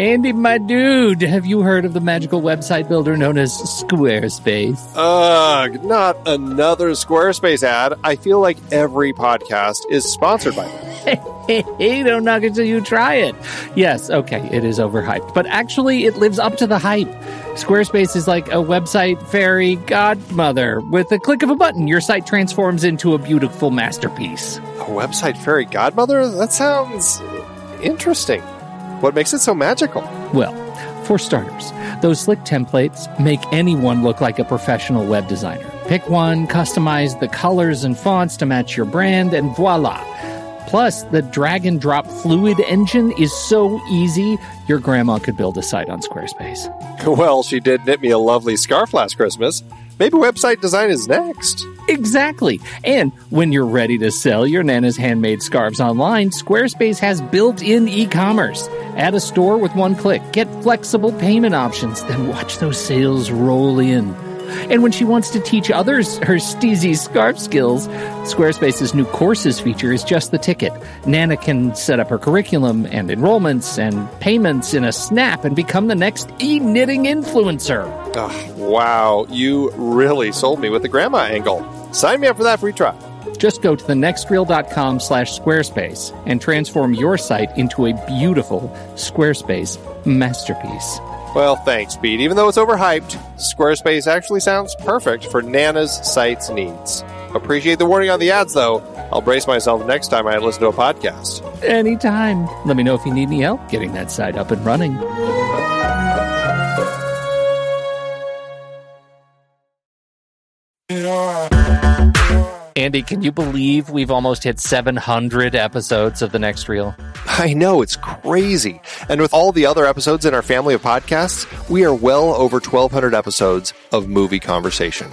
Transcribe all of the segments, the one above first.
Andy, my dude, have you heard of the magical website builder known as Squarespace? Ugh, not another Squarespace ad. I feel like every podcast is sponsored by them. Hey, don't knock it till you try it. Yes, okay, it is overhyped, but actually it lives up to the hype. Squarespace is like a website fairy godmother. With a click of a button, your site transforms into a beautiful masterpiece. A website fairy godmother? That sounds interesting. What makes it so magical? Well, for starters, those slick templates make anyone look like a professional web designer. Pick one, customize the colors and fonts to match your brand, and voila. Plus, the drag-and-drop fluid engine is so easy, your grandma could build a site on Squarespace. Well, she did knit me a lovely scarf last Christmas. Maybe website design is next. Exactly. And when you're ready to sell your Nana's handmade scarves online, Squarespace has built-in e-commerce. Add a store with one click. Get flexible payment options. Then watch those sales roll in. And when she wants to teach others her steezy scarf skills, Squarespace's new courses feature is just the ticket. Nana can set up her curriculum and enrollments and payments in a snap and become the next e-knitting influencer. Oh, wow, you really sold me with the grandma angle. Sign me up for that free trial. Just go to thenextreel.com/Squarespace and transform your site into a beautiful Squarespace masterpiece. Well, thanks, Pete. Even though it's overhyped, Squarespace actually sounds perfect for Nana's site's needs. Appreciate the warning on the ads, though. I'll brace myself next time I listen to a podcast. Anytime. Let me know if you need any help getting that site up and running. Andy, can you believe we've almost hit 700 episodes of The Next Reel? I know, it's crazy. And with all the other episodes in our family of podcasts, we are well over 1,200 episodes of movie conversation.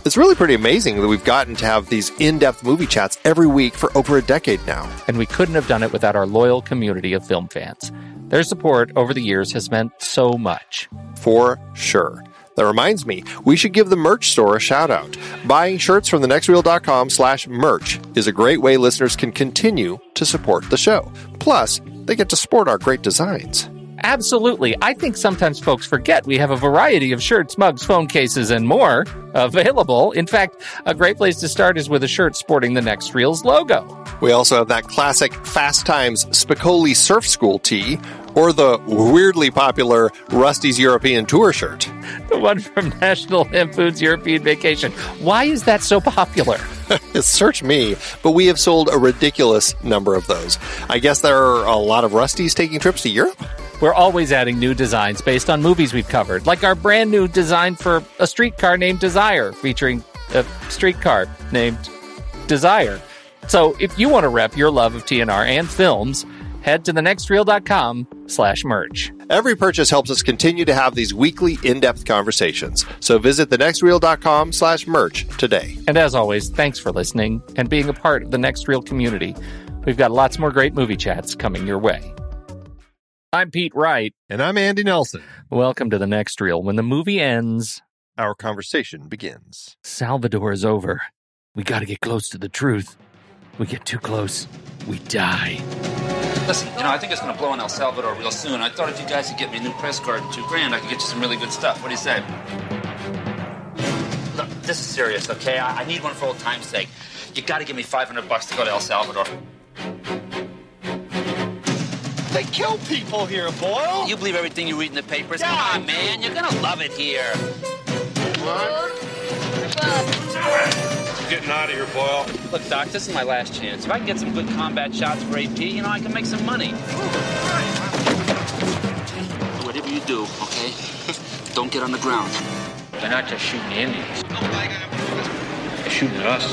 It's really pretty amazing that we've gotten to have these in-depth movie chats every week for over a decade now. And we couldn't have done it without our loyal community of film fans. Their support over the years has meant so much. For sure. That reminds me, we should give the merch store a shout out. Buying shirts from thenextreel.com/merch is a great way listeners can continue to support the show. Plus, they get to sport our great designs. Absolutely. I think sometimes folks forget we have a variety of shirts, mugs, phone cases, and more available. In fact, a great place to start is with a shirt sporting the Next Reel's logo. We also have that classic Fast Times Spicoli Surf School tee, or the weirdly popular Rusty's European Tour shirt. The one from National Lampoon's European Vacation. Why is that so popular? Search me, but we have sold a ridiculous number of those. I guess there are a lot of Rustys taking trips to Europe? We're always adding new designs based on movies we've covered, like our brand new design for a streetcar named Desire, featuring a streetcar named Desire. So if you want to rep your love of TNR and films, head to thenextreel.com/merch. Every purchase helps us continue to have these weekly in-depth conversations. So visit thenextreel.com/merch today. And as always, thanks for listening and being a part of the Next Reel community. We've got lots more great movie chats coming your way. I'm Pete Wright. And I'm Andy Nelson. Welcome to the Next Reel. When the movie ends, our conversation begins. Salvador is over. We got to get close to the truth. We get too close, we die. Listen, I think it's going to blow in El Salvador real soon. I thought if you guys could get me a new press card and $2,000, I could get you some really good stuff. What do you say? Look, this is serious, okay? I need one for old time's sake. You got to give me $500 to go to El Salvador. They kill people here, Boyle. You believe everything you read in the papers? Yeah. Come on, man. You're going to love it here. What? Getting out of here, Boyle. Look, Doc, this is my last chance. If I can get some good combat shots for AP, I can make some money. Whatever you do, okay? Don't get on the ground. They're not just shooting Indians. They're shooting at us.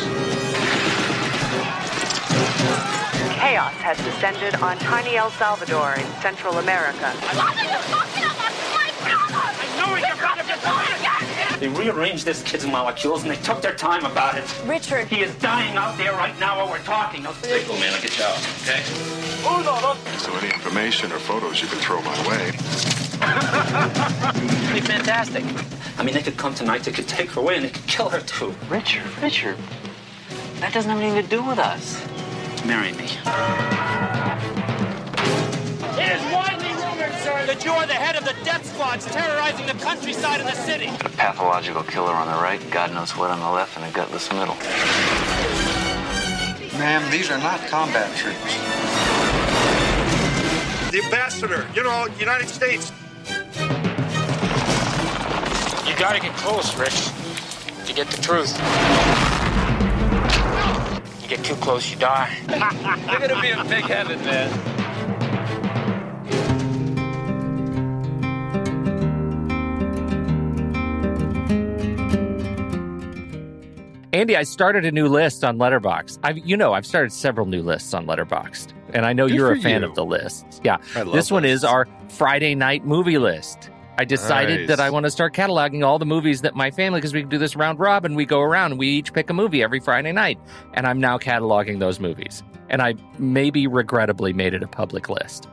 Chaos has descended on tiny El Salvador in Central America. They rearranged this kid's molecules and they took their time about it. Richard. He is dying out there right now while we're talking. Hey, cool, man, I'll get you out, okay? So any information or photos you can throw my way. It'd be fantastic. I mean, they could come tonight, they could take her away, and they could kill her, too. Richard. That doesn't have anything to do with us. Marry me. It is widely rumored, sir, that you are the head of the death squads terrorizing the countryside and the city. A pathological killer on the right, God knows what on the left, and a gutless middle. Ma'am, these are not combat troops. The ambassador, United States. You gotta get close, Rich, to get the truth. You get too close, you die. You're gonna be in big heaven, man. Andy, I started a new list on Letterboxd. I've started several new lists on Letterboxd, and I know you're a fan of the lists. Yeah, this one is our Friday night movie list. I decided that I want to start cataloging all the movies that my family, because we can do this round robin, we go around and we each pick a movie every Friday night, and I'm now cataloging those movies. And I maybe regrettably made it a public list.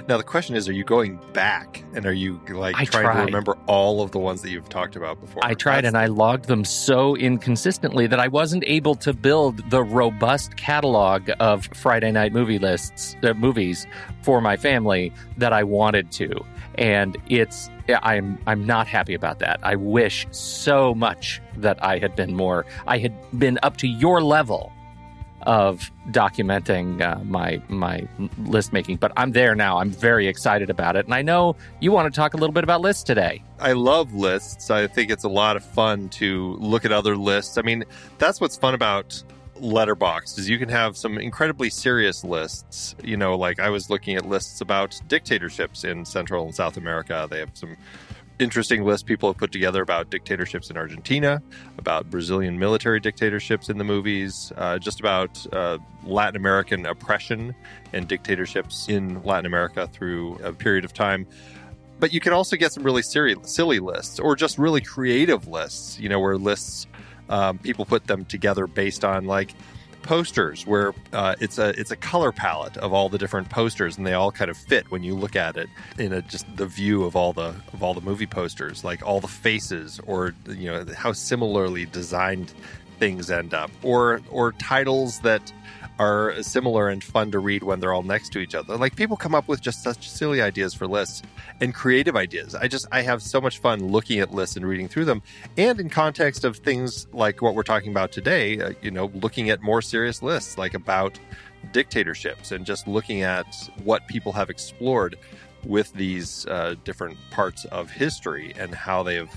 Now, the question is, are you going back and are you trying to remember all of the ones that you've talked about before? I tried, and I logged them so inconsistently that I wasn't able to build the robust catalog of Friday night movie lists, movies for my family that I wanted to. And I'm not happy about that. I wish so much that I had been up to your level of documenting my list making, but I'm there now. I'm very excited about it, and I know you want to talk a little bit about lists today. I love lists. I think it's a lot of fun to look at other lists. I mean, that's what's fun about Letterboxd is you can have some incredibly serious lists. Like I was looking at lists about dictatorships in Central and South America. They have some interesting list people have put together about dictatorships in Argentina, about Brazilian military dictatorships in the movies, just about Latin American oppression and dictatorships in Latin America through a period of time. But you can also get some really silly lists or just really creative lists, where lists, people put them together based on posters where it's a color palette of all the different posters, and they all kind of fit when you look at it in just the view of all the movie posters, like all the faces, or how similarly designed things end up, or titles that are similar and fun to read when they're all next to each other. Like, people come up with just such silly ideas for lists and creative ideas. I have so much fun looking at lists and reading through them, and in context of things like what we're talking about today, looking at more serious lists like about dictatorships and just looking at what people have explored with these different parts of history and how they have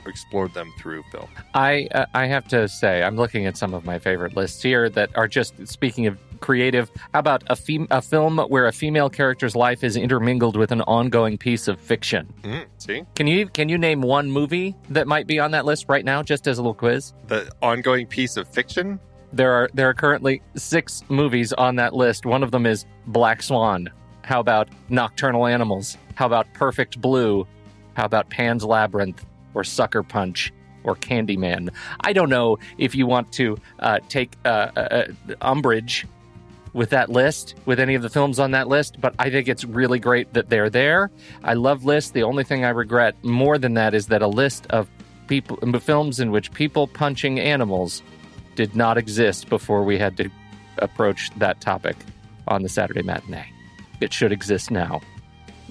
explored them through film. I have to say, I'm looking at some of my favorite lists here that are just, speaking of creative, how about a film where a female character's life is intermingled with an ongoing piece of fiction? See? Can you name one movie that might be on that list right now, just as a little quiz? The ongoing piece of fiction? There are currently 6 movies on that list. One of them is Black Swan. How about Nocturnal Animals? How about Perfect Blue? How about Pan's Labyrinth or Sucker Punch or Candyman? I don't know if you want to take umbrage with that list, with any of the films on that list, but I think it's really great that they're there. I love lists. The only thing I regret more than that is that a list of films in which people punching animals did not exist before we had to approach that topic on the Saturday matinee. It should exist now.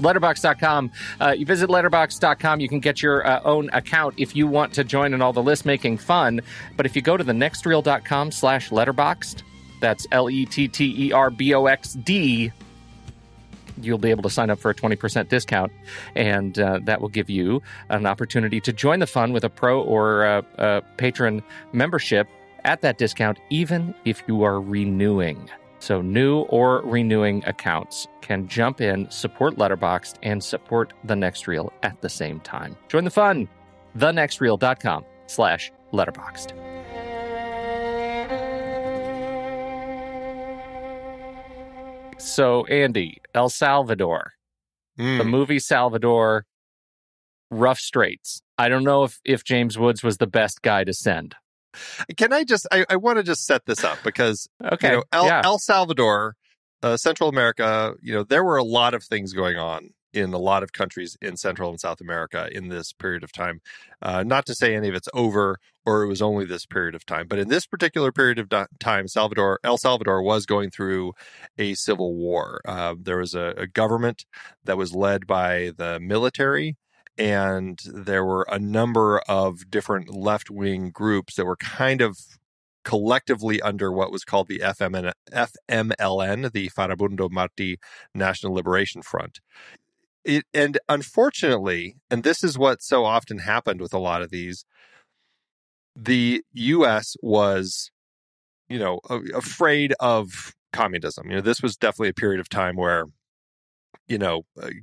Letterboxd.com. You visit Letterboxd.com. You can get your own account if you want to join in all the list-making fun. But if you go to thenextreel.com/letterboxd, that's LETTERBOXD, you'll be able to sign up for a 20% discount. And that will give you an opportunity to join the fun with a pro or a patron membership at that discount, even if you are renewing. So new or renewing accounts can jump in, support Letterboxd, and support The Next Reel at the same time. Join the fun. thenextreel.com/letterboxd. So, Andy, El Salvador, the movie Salvador, rough straits. I don't know if James Woods was the best guy to send. Can I want to just set this up because, okay. El Salvador, Central America, there were a lot of things going on in a lot of countries in Central and South America in this period of time. Not to say any of it's over or it was only this period of time, but in this particular period of time, El Salvador was going through a civil war. There was a government that was led by the military, and there were a number of different left-wing groups that were kind of collectively under what was called the FMLN, the Farabundo Martí National Liberation Front. And unfortunately, and this is what so often happened with a lot of these, the U.S. was, afraid of communism. This was definitely a period of time where,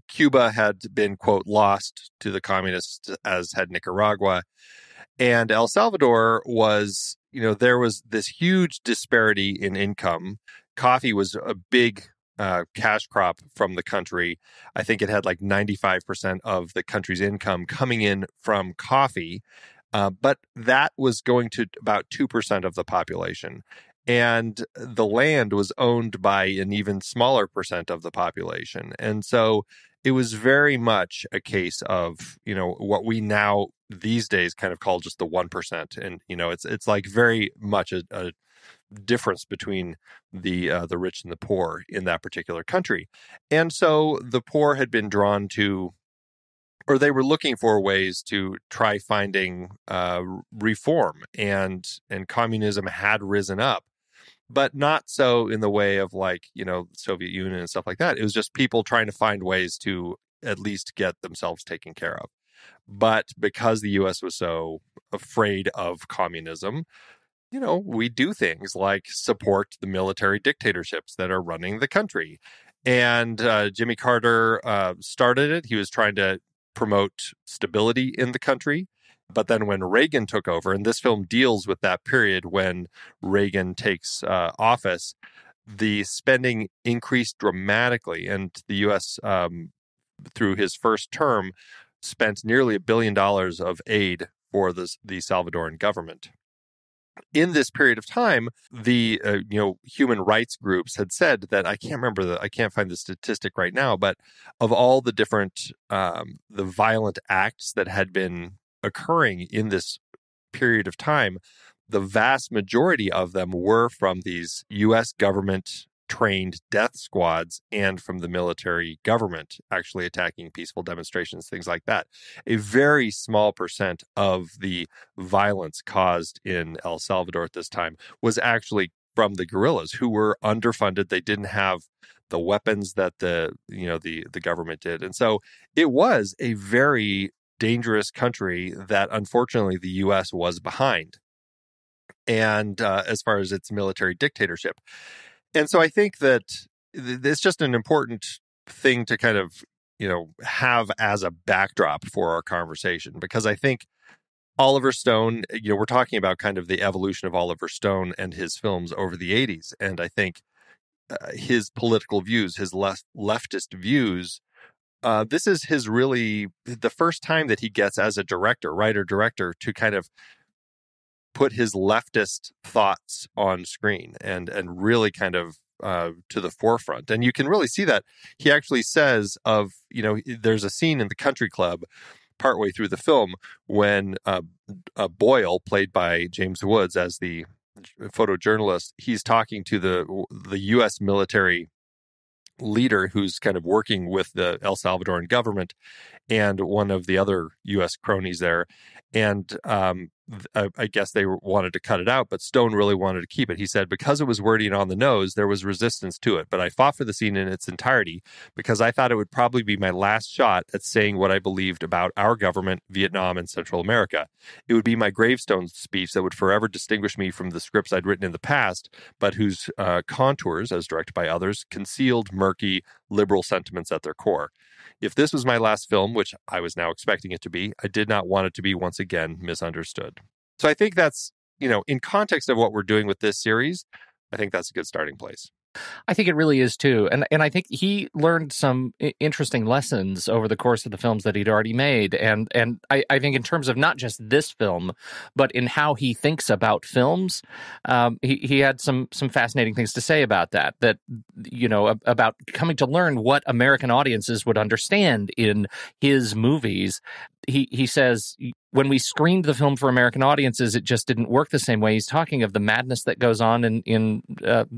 Cuba had been, quote, lost to the communists, as had Nicaragua. And El Salvador was, there was this huge disparity in income. Coffee was a big cash crop from the country. I think it had like 95% of the country's income coming in from coffee. But that was going to about 2% of the population. And the land was owned by an even smaller percent of the population. And so it was very much a case of, what we now these days kind of call just the 1%. And, it's like very much a difference between the rich and the poor in that particular country. And so the poor had been drawn to, or they were looking for ways to try finding reform, and communism had risen up, but not so in the way of like, the Soviet Union and stuff like that. It was just people trying to find ways to at least get themselves taken care of. But because the U.S. was so afraid of communism, we do things like support the military dictatorships that are running the country. And Jimmy Carter started it. He was trying to promote stability in the country. But then when Reagan took over, and this film deals with that period when Reagan takes office, the spending increased dramatically. And the U.S., through his first term, spent nearly $1 billion of aid for the Salvadoran government. In this period of time, the human rights groups had said that, I can't find the statistic right now, but of all the different the violent acts that had been occurring in this period of time, the vast majority of them were from these U.S. government trained death squads and from the military government actually attacking peaceful demonstrations, things like that. A very small percent of the violence caused in El Salvador at this time was actually from the guerrillas, who were underfunded. They didn't have the weapons that the government did. And so it was a very dangerous country that unfortunately the U.S. was behind. And as far as its military dictatorship. And so I think that it's just an important thing to kind of, have as a backdrop for our conversation, because I think Oliver Stone, we're talking about kind of the evolution of Oliver Stone and his films over the 80s. And I think his political views, his leftist views, this is his really the first time that he gets as a writer-director to kind of put his leftist thoughts on screen and really kind of to the forefront. And you can really see that. He actually says there's a scene in the country club partway through the film when Boyle, played by James Woods as the photojournalist, he's talking to the U.S. military leader who's kind of working with the El Salvadoran government and one of the other U.S. cronies there. And I guess they wanted to cut it out, but Stone really wanted to keep it. He said, because it was wordy and on the nose, there was resistance to it. But I fought for the scene in its entirety because I thought it would probably be my last shot at saying what I believed about our government, Vietnam, and Central America. It would be my gravestone speech that would forever distinguish me from the scripts I'd written in the past, but whose contours, as directed by others, concealed murky liberal sentiments at their core. If this was my last film, which I was now expecting it to be, I did not want it to be once again misunderstood. So I think that's, in context of what we're doing with this series, I think that's a good starting place. I think it really is too, and I think he learned some interesting lessons over the course of the films that he'd already made, and I think in terms of not just this film, but in how he thinks about films, he had some fascinating things to say about that. That about coming to learn what American audiences would understand in his movies. He says, when we screened the film for American audiences, it just didn't work the same way. He's talking of the madness that goes on in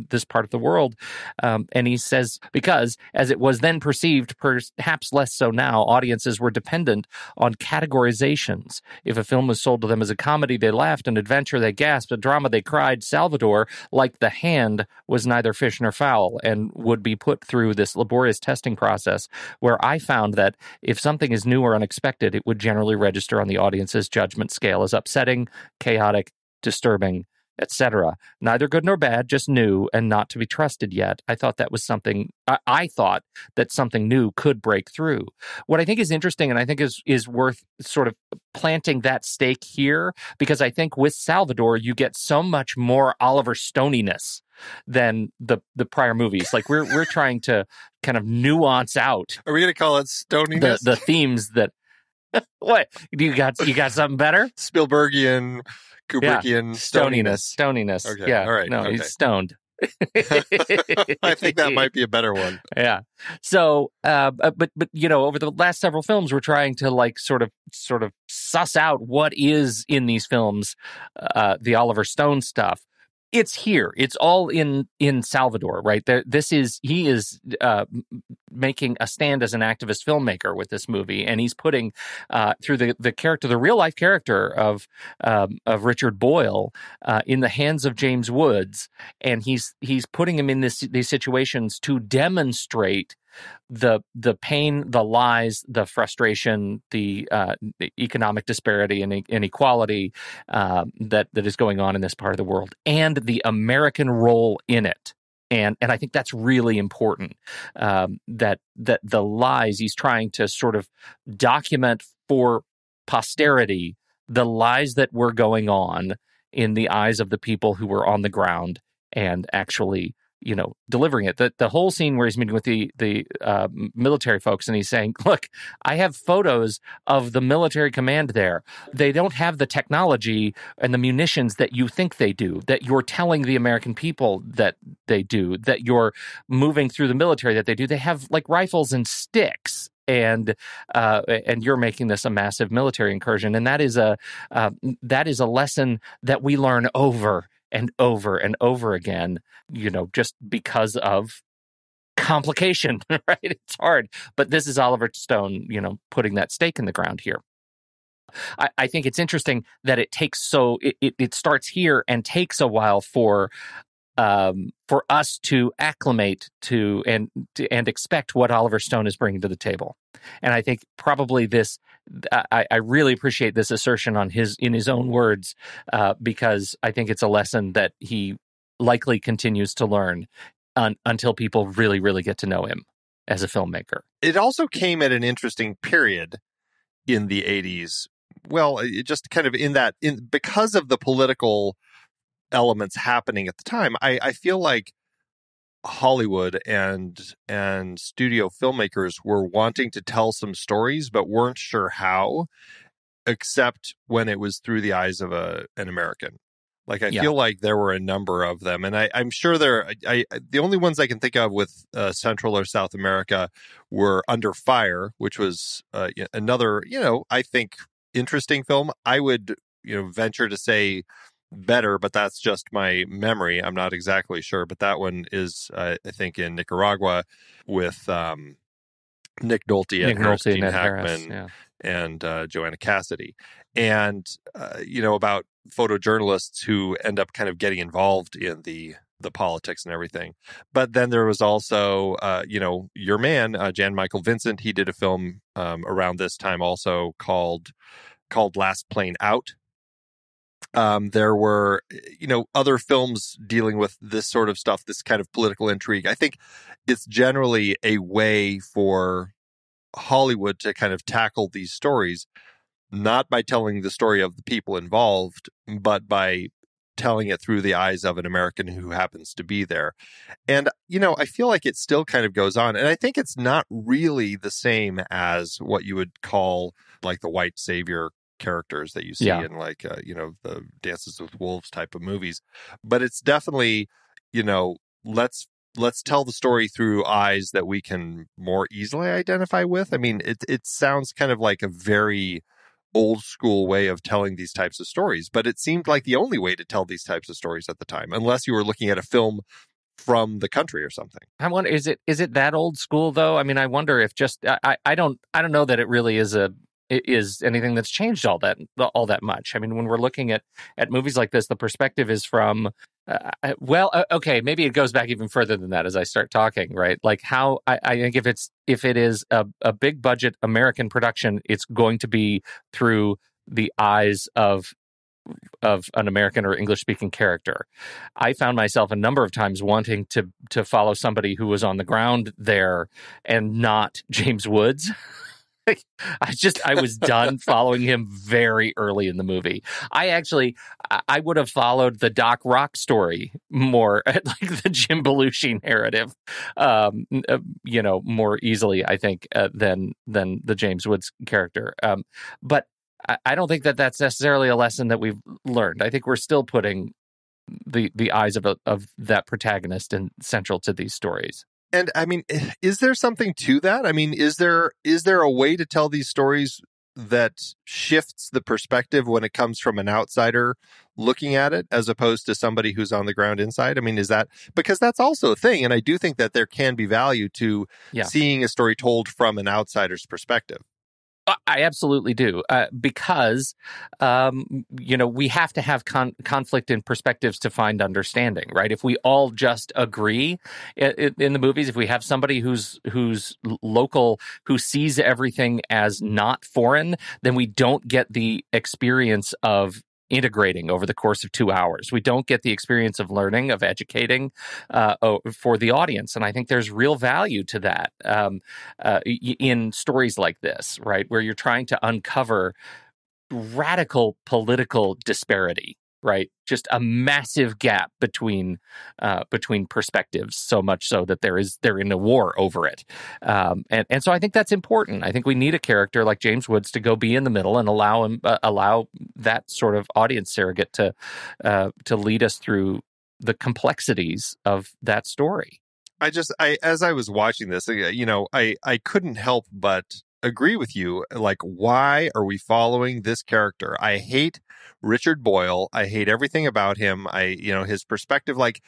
this part of the world. And he says, because as it was then perceived, perhaps less so now, audiences were dependent on categorizations. If a film was sold to them as a comedy, they laughed, an adventure, they gasped, a drama, they cried. Salvador, like The Hand, was neither fish nor fowl and would be put through this laborious testing process where I found that if something is new or unexpected, it would generally register on the audience's judgment scale as upsetting, chaotic, disturbing, etc. Neither good nor bad, just new and not to be trusted yet. I thought that was something, I thought that something new could break through. What I think is interesting, and I think is worth sort of planting that stake here, because I think with Salvador, you get so much more Oliver Stoniness than the prior movies. Like we're trying to kind of nuance out. Are we going to call it Stoniness? The themes that, what? You got something better? Spielbergian, Kubrickian, Stoniness. Okay. Yeah. All right. No, okay. he's stoned. I think that might be a better one. Yeah. So, but over the last several films, we're trying to like sort of suss out what is in these films, the Oliver Stone stuff. It's here. It's all in Salvador, right? He is making a stand as an activist filmmaker with this movie, and he's putting through the character, the real life character of Richard Boyle, in the hands of James Woods, and he's putting him in these situations to demonstrate the pain, the lies, the frustration, the economic disparity and inequality that is going on in this part of the world, and the American role in it. And I think that's really important, that the lies he's trying to sort of document for posterity, the lies that were going on in the eyes of the people who were on the ground and actually delivering it. The whole scene where he's meeting with the military folks and he's saying, look, I have photos of the military command there. They don't have the technology and the munitions that you think they do, that you're telling the American people that they do, that you're moving through the military that they do. They have like rifles and sticks. And you're making this a massive military incursion. And that is a lesson that we learn over and over and over again, just because of complication, right? It's hard. But this is Oliver Stone, putting that stake in the ground here. I think it's interesting that it takes it starts here and takes a while for us to acclimate to and expect what Oliver Stone is bringing to the table. And I think probably this, I really appreciate this assertion in his own words, because I think it's a lesson that he likely continues to learn until people really, really get to know him as a filmmaker. It also came at an interesting period in the 80s. Well, it just kind of because of the political elements happening at the time, I feel like Hollywood and studio filmmakers were wanting to tell some stories, but weren't sure how, except when it was through the eyes of an American. Like, I feel like there were a number of them, and I'm sure the only ones I can think of with Central or South America were Under Fire, which was another, I think, interesting film. I would, venture to say better, but that's just my memory. I'm not exactly sure, but that one is, I think, in Nicaragua with Nick Nolte, Ed Hackman, and Joanna Cassidy, and about photojournalists who end up kind of getting involved in the politics and everything. But then there was also, your man, Jan Michael Vincent. He did a film around this time also called Last Plane Out. There were, other films dealing with this sort of stuff, this kind of political intrigue. I think it's generally a way for Hollywood to kind of tackle these stories, not by telling the story of the people involved, but by telling it through the eyes of an American who happens to be there. And, I feel like it still kind of goes on. And I think it's not really the same as what you would call like the white savior characters that you see in like, the Dances with Wolves type of movies. But it's definitely, let's tell the story through eyes that we can more easily identify with. I mean, it sounds kind of like a very old school way of telling these types of stories, but it seemed like the only way to tell these types of stories at the time, unless you were looking at a film from the country or something. I wonder, is it that old school though? I mean, I wonder if just I don't know that it really is anything that's changed all that much. I mean, when we're looking at movies like this, the perspective is from okay, maybe it goes back even further than that as I start talking, right? Like how I think if it is a big budget American production, it's going to be through the eyes of an American or English speaking character. I found myself a number of times wanting to follow somebody who was on the ground there and not James Woods. I was done following him very early in the movie. I would have followed the Doc Rock story more, like the Jim Belushi narrative, more easily, I think, than the James Woods character. But I don't think that that's necessarily a lesson that we've learned. I think we're still putting the eyes of that protagonist in central to these stories. And I mean, is there something to that? I mean, is there a way to tell these stories that shifts the perspective when it comes from an outsider looking at it as opposed to somebody who's on the ground inside? I mean, is that because that's also a thing? And I do think that there can be value to seeing a story told from an outsider's perspective. I absolutely do, because, we have to have conflict in perspectives to find understanding, right? If we all just agree in the movies, if we have somebody who's local, who sees everything as not foreign, then we don't get the experience of integrating over the course of 2 hours. We don't get the experience of learning, of educating for the audience. And I think there's real value to that in stories like this, right? Where you're trying to uncover radical political disparity, right? Just a massive gap between perspectives, so much so that they're in a war over it. And so I think that's important. I think we need a character like James Woods to go be in the middle and allow that sort of audience surrogate to lead us through the complexities of that story. As I was watching this, I couldn't help but agree with you. Like, why are we following this character? I hate Richard Boyle. I hate everything about him. His perspective, like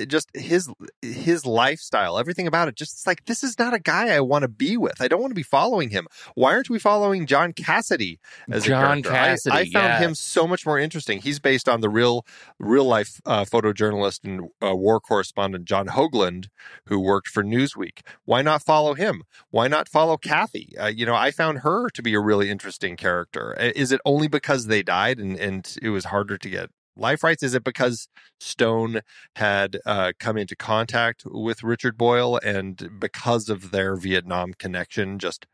just his lifestyle, everything about it. Just like, this is not a guy I want to be with. I don't want to be following him. Why aren't we following John Cassidy as a character? I found him so much more interesting. He's based on the real life photojournalist and war correspondent John Hoagland, who worked for Newsweek. Why not follow him? Why not follow Kathy? I found her to be a really interesting character. Is it only because they died and it was harder to get life rights? Is it because Stone had come into contact with Richard Boyle and because of their Vietnam connection just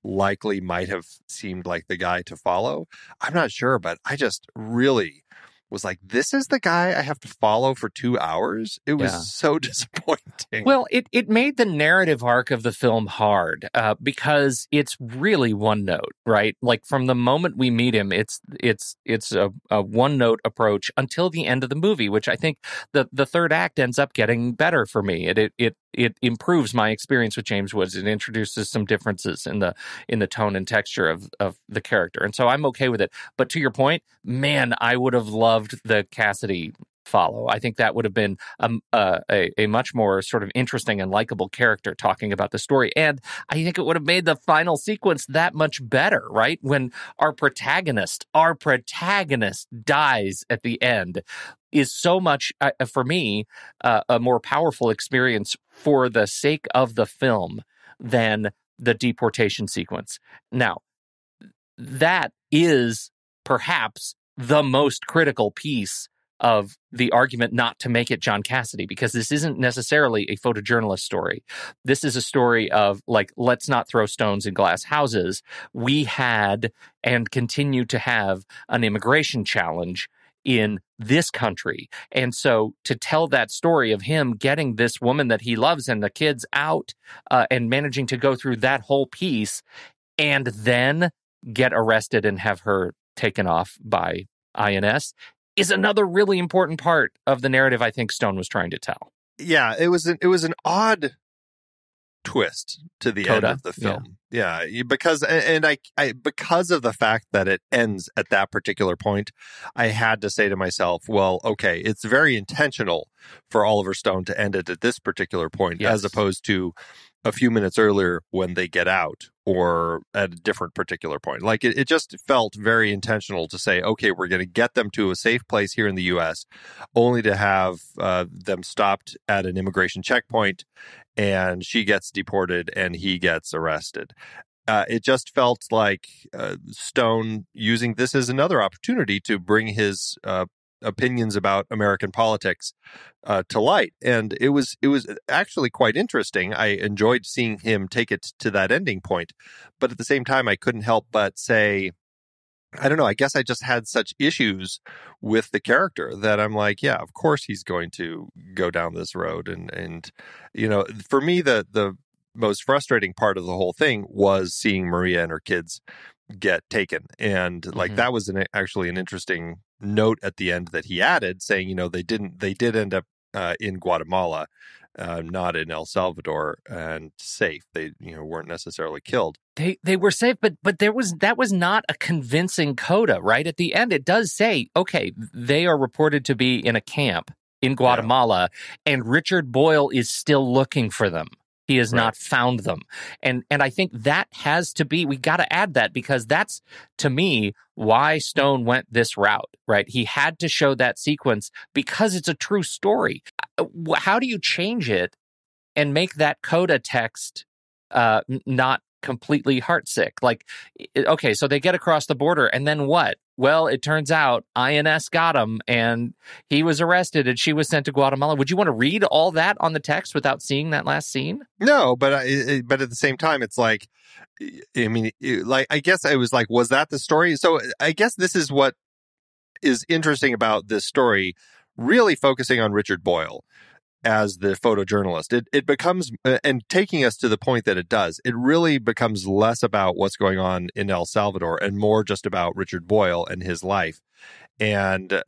likely might have seemed like the guy to follow? I'm not sure, but I just really was like, this is the guy I have to follow for 2 hours? It was so disappointing. Well, it made the narrative arc of the film hard because it's really one note, right? Like from the moment we meet him, it's a one note approach until the end of the movie, which I think the third act ends up getting better for me. It improves my experience with James Woods. It introduces some differences in the tone and texture of the character, and so I'm okay with it. But to your point, man, I would have loved the Cassidy follow. I think that would have been a much more sort of interesting and likable character talking about the story, and I think it would have made the final sequence that much better. Right when our protagonist dies at the end is so much, for me, a more powerful experience for the sake of the film than the deportation sequence. Now, that is perhaps the most critical piece of the argument not to make it John Cassidy, because this isn't necessarily a photojournalist story. This is a story of, like, let's not throw stones in glass houses. We had and continue to have an immigration challenge in this country. And so to tell that story of him getting this woman that he loves and the kids out and managing to go through that whole piece and then get arrested and have her taken off by INS is another really important part of the narrative I think Stone was trying to tell. Yeah, it was an odd twist to the end of the film. Yeah, because I because of the fact that it ends at that particular point, I had to say to myself, well, okay, it's very intentional for Oliver Stone to end it at this particular point, as opposed to a few minutes earlier when they get out or at a different particular point. Like it just felt very intentional to say, okay, we're going to get them to a safe place here in the U.S. only to have them stopped at an immigration checkpoint and she gets deported and he gets arrested. It just felt like Stone using this as another opportunity to bring his opinions about American politics to light. And it was actually quite interesting. I enjoyed seeing him take it to that ending point. But at the same time, I couldn't help but say, I don't know, I guess I just had such issues with the character that I'm like, yeah, of course he's going to go down this road. And you know, for me, the most frustrating part of the whole thing was seeing Maria and her kids get taken. And like that was actually an interesting note at the end that he added, saying, you know, they did end up in Guatemala, not in El Salvador, and safe. They, you know, weren't necessarily killed. They were safe, but that was not a convincing coda, right? At the end, it does say, okay, they are reported to be in a camp in Guatemala, and Richard Boyle is still looking for them. He has not found them. And I think that has to be, we got to add that, because that's, to me, why Stone went this route, right? He had to show that sequence because it's a true story. How do you change it and make that coda text not completely heartsick? Like, okay, so they get across the border, and then what? Well, it turns out INS got him, and he was arrested, and she was sent to Guatemala. Would you want to read all that on the text without seeing that last scene? No, but at the same time, it's like, I mean, like, I guess I was like, was that the story? So I guess this is what is interesting about this story, really focusing on Richard Boyle as the photojournalist. It becomes, and taking us to the point that it does, it really becomes less about what's going on in El Salvador and more just about Richard Boyle and his life. And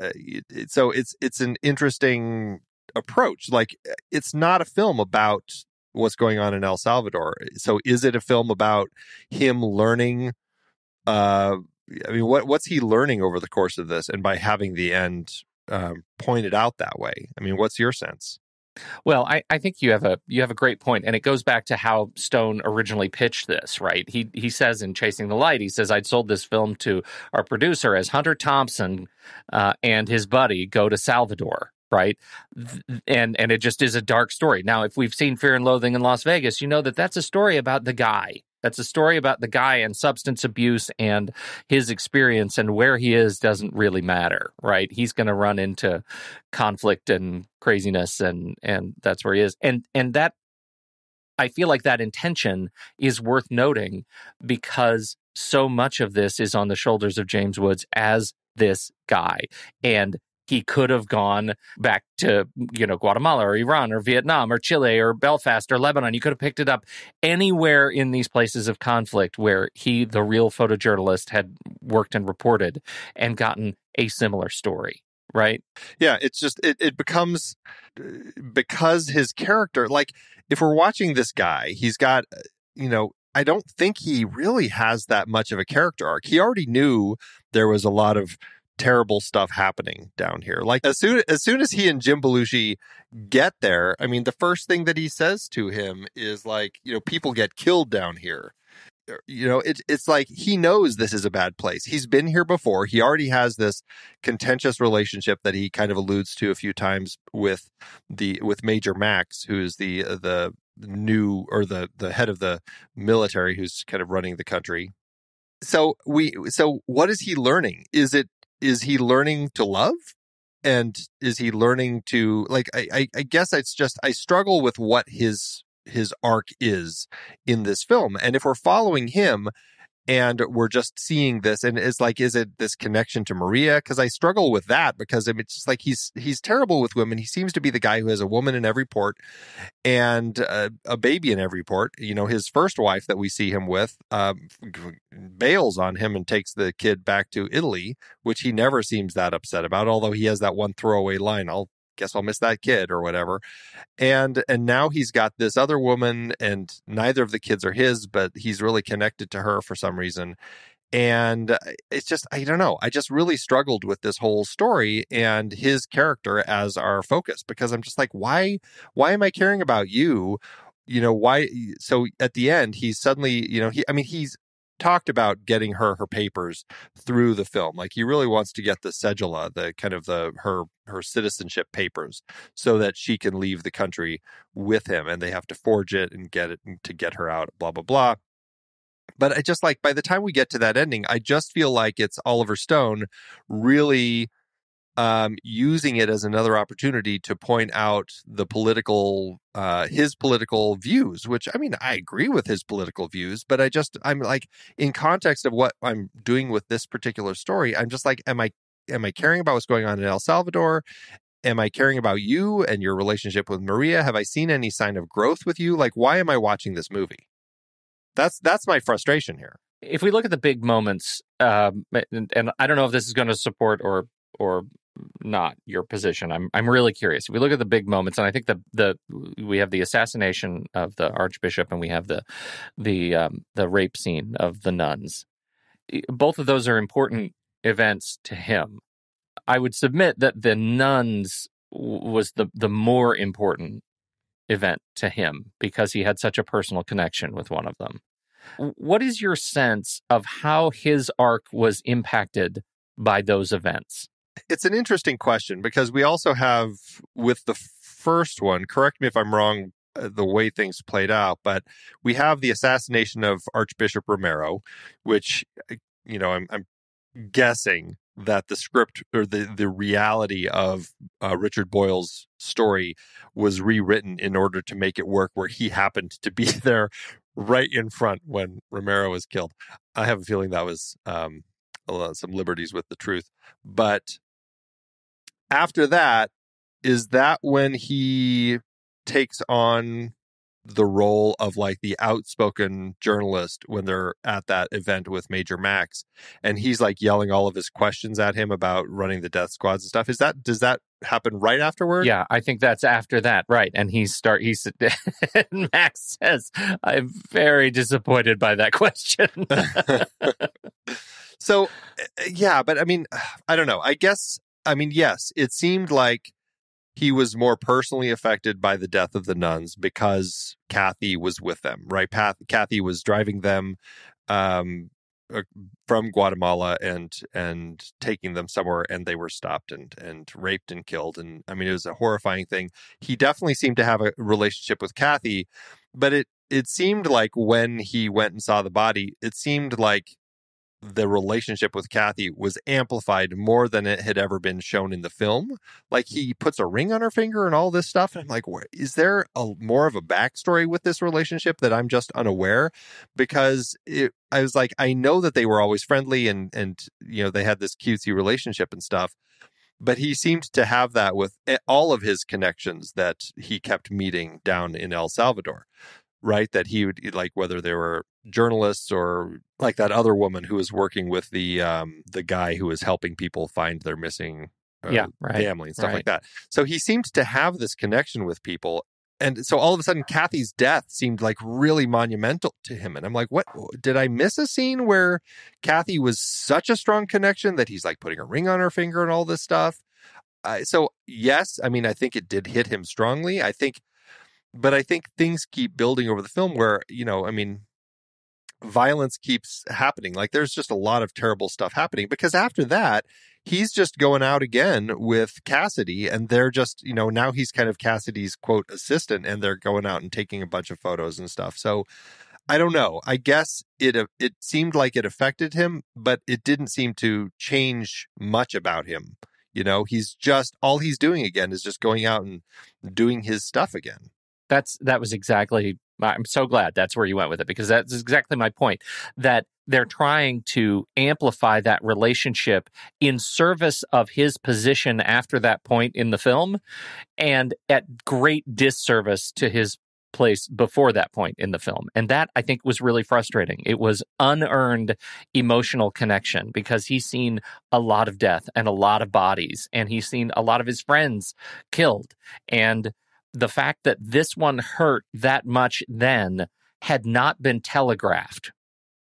so it's an interesting approach. Like, it's not a film about what's going on in El Salvador. So is it a film about him learning? I mean, what's he learning over the course of this? And by having the end pointed out that way, I mean, what's your sense? Well, I think you have a great point, and it goes back to how Stone originally pitched this, right? He says in Chasing the Light, he says, I'd sold this film to our producer as Hunter Thompson and his buddy go to Salvador, right? And it just is a dark story. Now, if we've seen Fear and Loathing in Las Vegas, you know that that's a story about the guy. That's a story about the guy and substance abuse and his experience, and where he is doesn't really matter, right? He's going to run into conflict and craziness, and that's where he is. And that, I feel like that intention is worth noting, because so much of this is on the shoulders of James Woods as this guy. And he could have gone back to, you know, Guatemala or Iran or Vietnam or Chile or Belfast or Lebanon. You could have picked it up anywhere in these places of conflict where he, the real photojournalist, had worked and reported and gotten a similar story, right? Yeah, it's just, it becomes, because his character, like, if we're watching this guy, he's got, you know, I don't think he really has that much of a character arc. He already knew there was a lot of terrible stuff happening down here. Like, as soon as he and Jim Belushi get there, I mean, the first thing that he says to him is like, you know, people get killed down here. You know, it's like he knows this is a bad place. He's been here before. He already has this contentious relationship that he kind of alludes to a few times with Major Max, who's the new, or the head of the military, who's kind of running the country. So what is he learning? Is he learning to love? And is he learning to, like, I guess it's just, I struggle with what his arc is in this film. And if we're following him, And we're just seeing this, and it's like, is it this connection to Maria? Because I struggle with that, because it's just like he's terrible with women. He seems to be the guy who has a woman in every port and a baby in every port. You know, his first wife that we see him with bails on him and takes the kid back to Italy, which he never seems that upset about, although he has that one throwaway line, guess I'll miss that kid or whatever. And now he's got this other woman, and neither of the kids are his, but he's really connected to her for some reason. And it's just, I don't know. I just really struggled with this whole story and his character as our focus, because I'm just like, why am I caring about you? You know, why? So at the end, he's suddenly, you know, he's talked about getting her papers through the film. Like, he really wants to get the cedula, the kind of her citizenship papers, so that she can leave the country with him, and they have to forge it and get it to get her out, blah, blah, blah. But I just, like, by the time we get to that ending, I just feel like it's Oliver Stone really using it as another opportunity to point out the his political views, which, I mean, I agree with his political views, but I'm like, in context of what I'm doing with this particular story, I'm just like, am I caring about what's going on in El Salvador? Am I caring about you and your relationship with Maria? Have I seen any sign of growth with you? Like, why am I watching this movie? That's my frustration here. If we look at the big moments, and I don't know if this is going to support or not your position. I'm really curious. If we look at the big moments, and I think we have the assassination of the Archbishop, and we have the rape scene of the nuns. Both of those are important events to him. I would submit that the nuns was the more important event to him, because he had such a personal connection with one of them. What is your sense of how his arc was impacted by those events? It's an interesting question, because we also have, with the first one, correct me if I'm wrong, the way things played out, but we have the assassination of Archbishop Romero, which, you know, I'm guessing that the script or the reality of Richard Boyle's story was rewritten in order to make it work, where he happened to be there right in front when Romero was killed. I have a feeling that was some liberties with the truth. But after that, is that when he takes on the role of, like, the outspoken journalist when they're at that event with Major Max, and he's like yelling all of his questions at him about running the death squads and stuff? Does that happen right afterward? Yeah, I think that's after that, right? And Max says, "I'm very disappointed by that question." So, yeah, but I mean, I don't know. Yes, it seemed like he was more personally affected by the death of the nuns because Kathy was with them, right? Kathy was driving them from Guatemala and taking them somewhere, and they were stopped and raped and killed. And I mean, it was a horrifying thing. He definitely seemed to have a relationship with Kathy, but it seemed like when he went and saw the body, it seemed like the relationship with Kathy was amplified more than it had ever been shown in the film. Like, he puts a ring on her finger and all this stuff. And I'm like, is there more of a backstory with this relationship that I'm just unaware? Because I was like, I know that they were always friendly and you know, they had this cutesy relationship and stuff, but he seemed to have that with all of his connections that he kept meeting down in El Salvador. Right, that he would, like, whether they were journalists or like that other woman who was working with the guy who was helping people find their missing family and stuff like that. So he seemed to have this connection with people, and so all of a sudden, Kathy's death seemed like really monumental to him. And I'm like, what? Did I miss a scene where Kathy was such a strong connection that he's like putting a ring on her finger and all this stuff? So yes, I mean, I think it did hit him strongly. But I think things keep building over the film where, you know, I mean, violence keeps happening. Like, there's just a lot of terrible stuff happening, because after that, he's just going out again with Cassidy, and they're just, you know, now he's kind of Cassidy's, quote, assistant, and they're going out and taking a bunch of photos and stuff. So I don't know. I guess it seemed like it affected him, but it didn't seem to change much about him. You know, all he's doing again is just going out and doing his stuff again. That was exactly, I'm so glad that's where you went with it, because that's exactly my point, that they're trying to amplify that relationship in service of his position after that point in the film, and at great disservice to his place before that point in the film. And that, I think, was really frustrating. It was unearned emotional connection because he's seen a lot of death and a lot of bodies, and he's seen a lot of his friends killed. And the fact that this one hurt that much then had not been telegraphed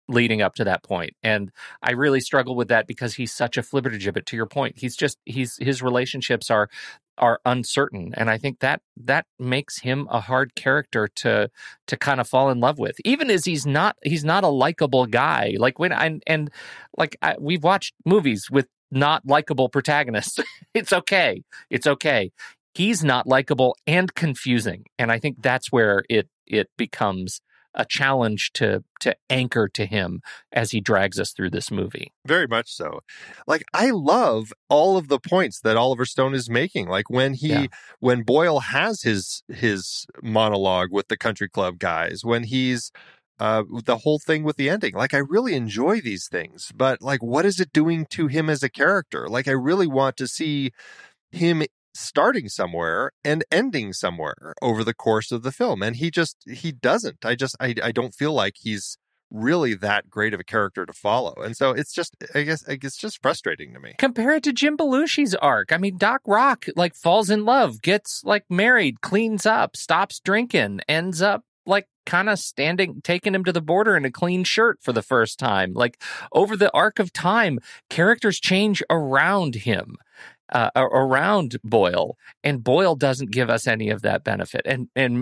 leading up to that point. And I really struggle with that because he's such a flibbertigibbet, to your point. His relationships are uncertain. And I think that makes him a hard character to kind of fall in love with, even as he's not a likable guy. Like we've watched movies with not likable protagonists. It's okay. He's not likable and confusing. And I think that's where it becomes a challenge to anchor to him as he drags us through this movie. Very much so. Like, I love all of the points that Oliver Stone is making. Like when Boyle has his monologue with the country club guys, when he's the whole thing with the ending. Like, I really enjoy these things, but like, what is it doing to him as a character? Like, I really want to see him starting somewhere and ending somewhere over the course of the film. And he doesn't. I don't feel like he's really that great of a character to follow. And so it's just, I guess it's just frustrating to me. Compare it to Jim Belushi's arc. I mean, Doc Rock like falls in love, gets like married, cleans up, stops drinking, ends up like kind of taking him to the border in a clean shirt for the first time. Like, over the arc of time, characters change around him. Around Boyle, and Boyle doesn't give us any of that benefit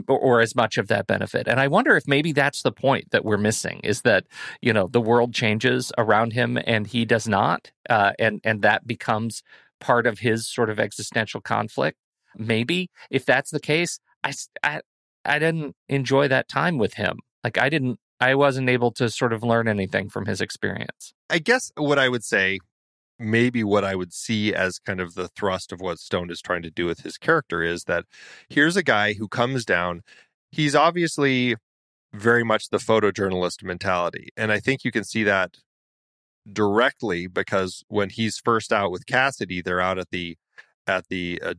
or as much of that benefit. And I wonder if maybe that's the point that we're missing, is that, the world changes around him and he does not. And that becomes part of his sort of existential conflict. Maybe if that's the case, I didn't enjoy that time with him. Like, I wasn't able to sort of learn anything from his experience. I guess what I would say, maybe what I would see as kind of the thrust of what Stone is trying to do with his character, is that here's a guy who comes down. He's obviously very much the photojournalist mentality. And I think you can see that directly because when he's first out with Cassidy, they're out at the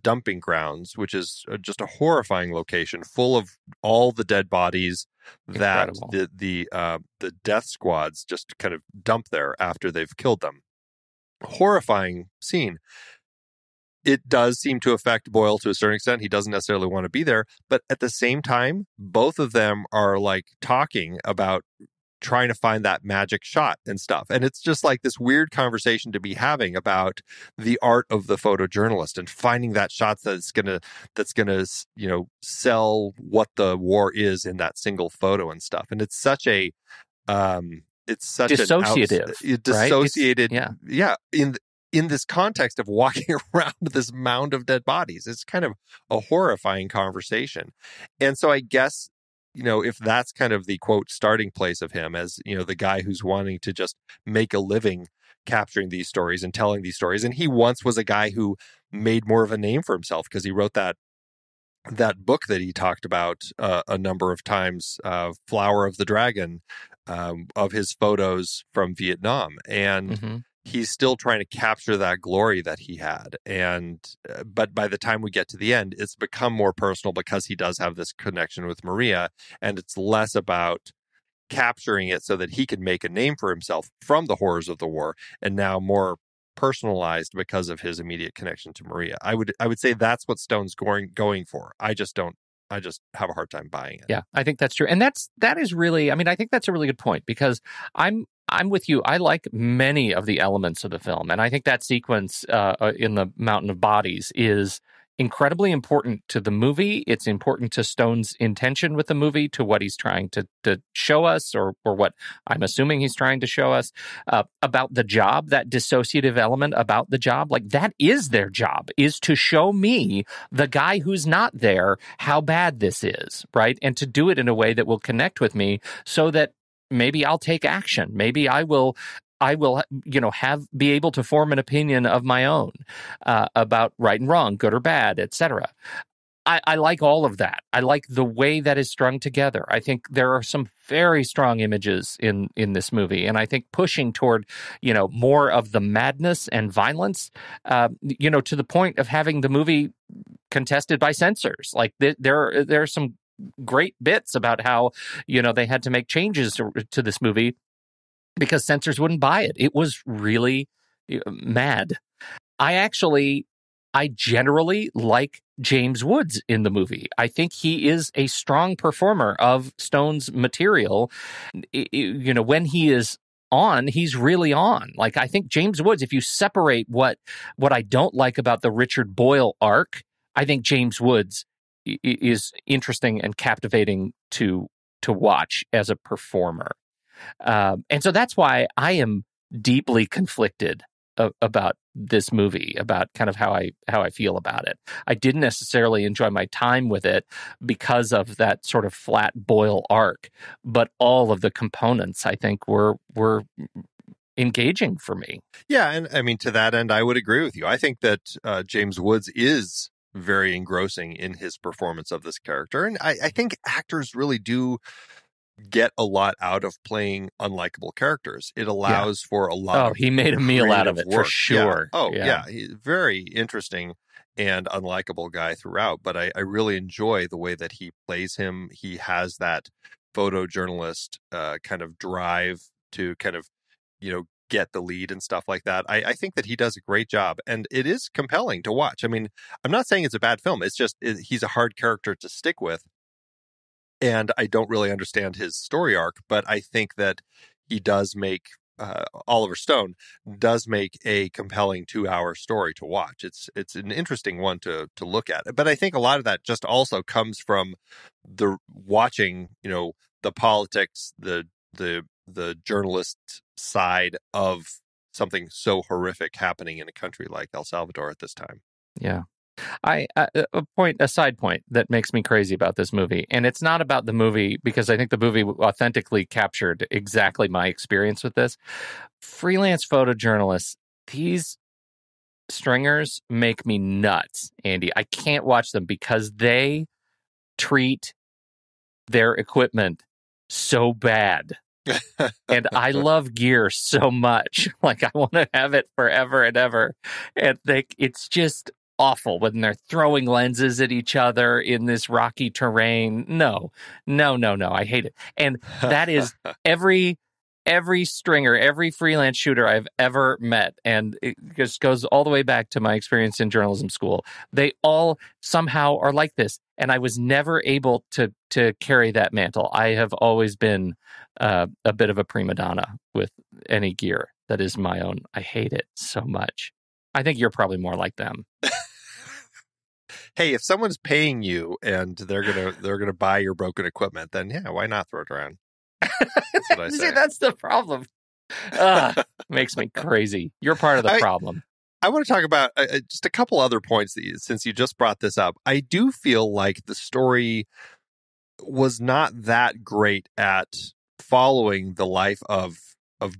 dumping grounds, which is just a horrifying location full of all the dead bodies. Incredible. That the death squads just kind of dump there after they've killed them. Horrifying scene. It does seem to affect Boyle to a certain extent. He doesn't necessarily want to be there, but at the same time, both of them are like talking about trying to find that magic shot and stuff. And it's just like this weird conversation to be having about the art of the photojournalist and finding that shot that's gonna sell what the war is in that single photo and stuff. And it's such a it's such dissociated, right? Yeah. In this context of walking around this mound of dead bodies, it's kind of a horrifying conversation. And so I guess, if that's kind of the quote starting place of him as, the guy who's wanting to just make a living capturing these stories and telling these stories. And he once was a guy who made more of a name for himself because he wrote that book that he talked about a number of times, Flower of the Dragon, of his photos from Vietnam. And he's still trying to capture that glory that he had. And but by the time we get to the end, it's become more personal because he does have this connection with Maria. And it's less about capturing it so that he can make a name for himself from the horrors of the war, and now more personalized because of his immediate connection to Maria. I would say that's what Stone's going for. I just have a hard time buying it. Yeah, I think that's true. And that is really, I think that's a really good point, because I'm with you. I like many of the elements of the film. And I think that sequence in the Mountain of Bodies is incredibly important to the movie. It's important to Stone's intention with the movie, to what he's trying to show us, or what I'm assuming he's trying to show us about the job, that dissociative element about the job. Like, that is their job, is to show me, the guy who's not there, how bad this is, right? And to do it in a way that will connect with me so that maybe I'll take action. Maybe I will, be able to form an opinion of my own about right and wrong, good or bad, etc. I like all of that. I like the way that is strung together. I think there are some very strong images in this movie, and I think pushing toward, more of the madness and violence, to the point of having the movie contested by censors. Like there are some great bits about how, they had to make changes to this movie because censors wouldn't buy it. It was really mad. I generally like James Woods in the movie. I think he is a strong performer of Stone's material. When he is on, he's really on. Like, I think James Woods, if you separate what I don't like about the Richard Boyle arc, I think James Woods is interesting and captivating to watch as a performer. And so that's why I am deeply conflicted about this movie, about kind of how I feel about it. I didn't necessarily enjoy my time with it because of that sort of flat Boyle arc, but all of the components I think were engaging for me. Yeah, and I mean, to that end, I would agree with you. I think that James Woods is very engrossing in his performance of this character, and I think actors really do get a lot out of playing unlikable characters. It allows for a lot of he made a meal out of it, work. for sure. Yeah. He's very interesting and unlikable guy throughout, but I really enjoy the way that he plays him. He has that photojournalist kind of drive to kind of, get the lead and stuff like that. I think that he does a great job, and it is compelling to watch. I mean, I'm not saying it's a bad film. It's just he's a hard character to stick with. And I don't really understand his story arc, but I think that he does make, Oliver Stone does make a compelling 2-hour story to watch. It's an interesting one to look at. But I think a lot of that just also comes from the watching, the politics, the journalist side of something so horrific happening in a country like El Salvador at this time. Yeah. A side point that makes me crazy about this movie, and it's not about the movie because I think the movie authentically captured exactly my experience with this. Freelance photojournalists, these stringers make me nuts, Andy. I can't watch them because they treat their equipment so bad. And I love gear so much. Like, I want to have it forever and ever. And it's just awful when they're throwing lenses at each other in this rocky terrain. No. I hate it. And that is every stringer, every freelance shooter I've ever met. And it just goes all the way back to my experience in journalism school. They all somehow are like this. And I was never able to carry that mantle. I have always been a bit of a prima donna with any gear that is my own. I hate it so much. I think you're probably more like them. Hey, if someone's paying you and they're gonna buy your broken equipment, then yeah, why not throw it around? That's what I say. See, that's the problem. Makes me crazy. You're part of the problem. I want to talk about just a couple other points since you just brought this up. I do feel like the story was not that great at following the life of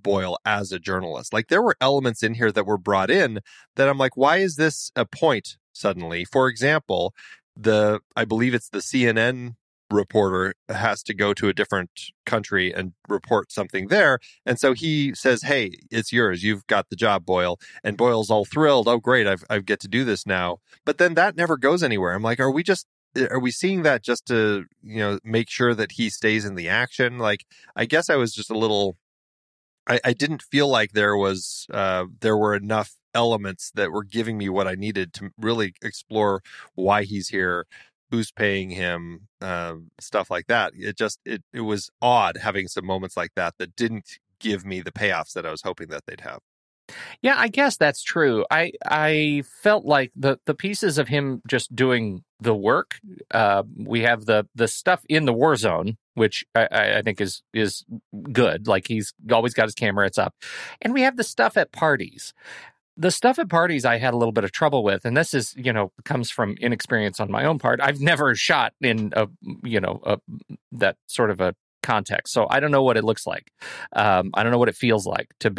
Boyle as a journalist. Like, there were elements in here that were brought in that I'm like, why is this a point suddenly? For example, I believe it's the CNN reporter has to go to a different country and report something there. And so he says, hey, it's yours. You've got the job, Boyle. And Boyle's all thrilled. Oh, great. I get to do this now. But then that never goes anywhere. I'm like, are we seeing that just to, make sure that he stays in the action? Like, I guess I was just a little, I didn't feel like there were enough elements that were giving me what I needed to really explore why he's here, who's paying him, stuff like that. It was odd having some moments like that didn't give me the payoffs that I was hoping that they'd have. Yeah, I guess that's true. I felt like the pieces of him just doing the work. We have the stuff in the war zone, which I think is good. Like, he's always got his camera, it's up. And we have the stuff at parties. The stuff at parties I had a little bit of trouble with, and this is, comes from inexperience on my own part. I've never shot in that sort of a context, so I don't know what it looks like. I don't know what it feels like to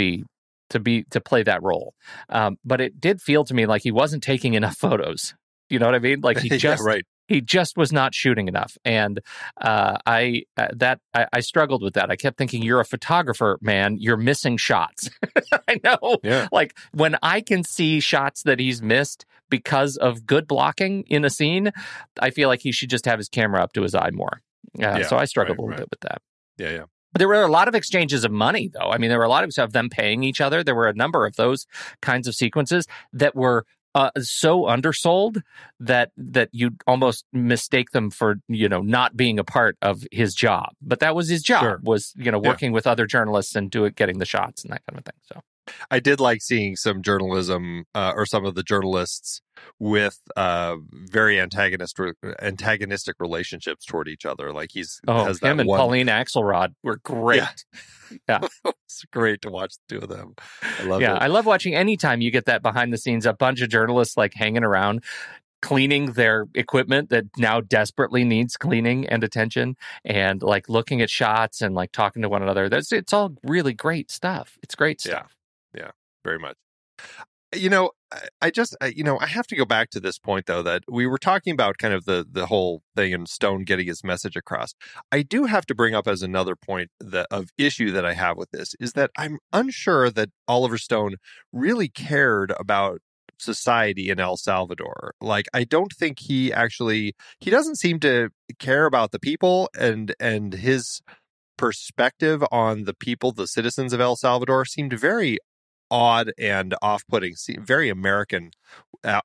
play that role. But it did feel to me like he wasn't taking enough photos. You know what I mean? Like, he just He just was not shooting enough, and I struggled with that. I kept thinking, "You're a photographer, man. You're missing shots." I know, like when I can see shots that he's missed because of good blocking in a scene, I feel like he should just have his camera up to his eye more. So I struggled a little bit with that. Yeah. But there were a lot of exchanges of money, though. I mean, there were a lot of them paying each other. There were a number of those kinds of sequences that were so undersold that you'd almost mistake them for, not being a part of his job. But that was his job, was, working with other journalists and getting the shots and that kind of thing. So I did like seeing some journalism or some of the journalists with very antagonistic relationships toward each other. Like has him and Pauline Axelrod were great. Yeah. It's great to watch the two of them. I love it. I love watching anytime you get that behind the scenes, a bunch of journalists like hanging around, cleaning their equipment that now desperately needs cleaning and attention, and like looking at shots and like talking to one another. It's all really great stuff. It's great stuff. Yeah, very much. I have to go back to this point, though, that we were talking about kind of the whole thing and Stone getting his message across. I do have to bring up as another point of issue that I have with this is that I'm unsure that Oliver Stone really cared about society in El Salvador. Like, I don't think he doesn't seem to care about the people and his perspective on the people, the citizens of El Salvador, seemed very odd and off-putting, very American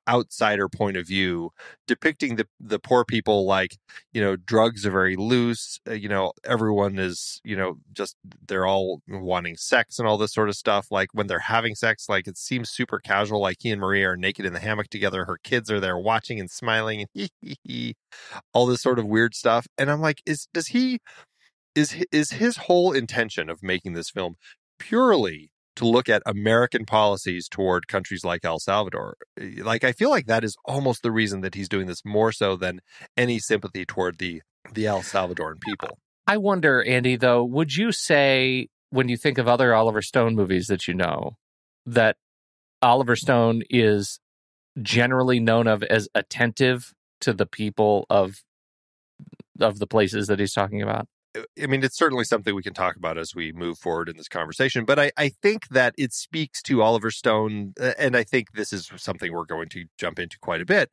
outsider point of view, depicting the poor people like, drugs are very loose, everyone is, just they're all wanting sex and all this sort of stuff. Like when they're having sex, like it seems super casual, like he and Maria are naked in the hammock together, her kids are there watching and smiling and all this sort of weird stuff. And I'm like, is his whole intention of making this film purely to look at American policies toward countries like El Salvador? Like, I feel like that is almost the reason that he's doing this, more so than any sympathy toward the El Salvadoran people. I wonder, Andy, though, would you say, when you think of other Oliver Stone movies that that Oliver Stone is generally known as attentive to the people of the places that he's talking about? I mean, it's certainly something we can talk about as we move forward in this conversation, but I think that it speaks to Oliver Stone, and I think this is something we're going to jump into quite a bit.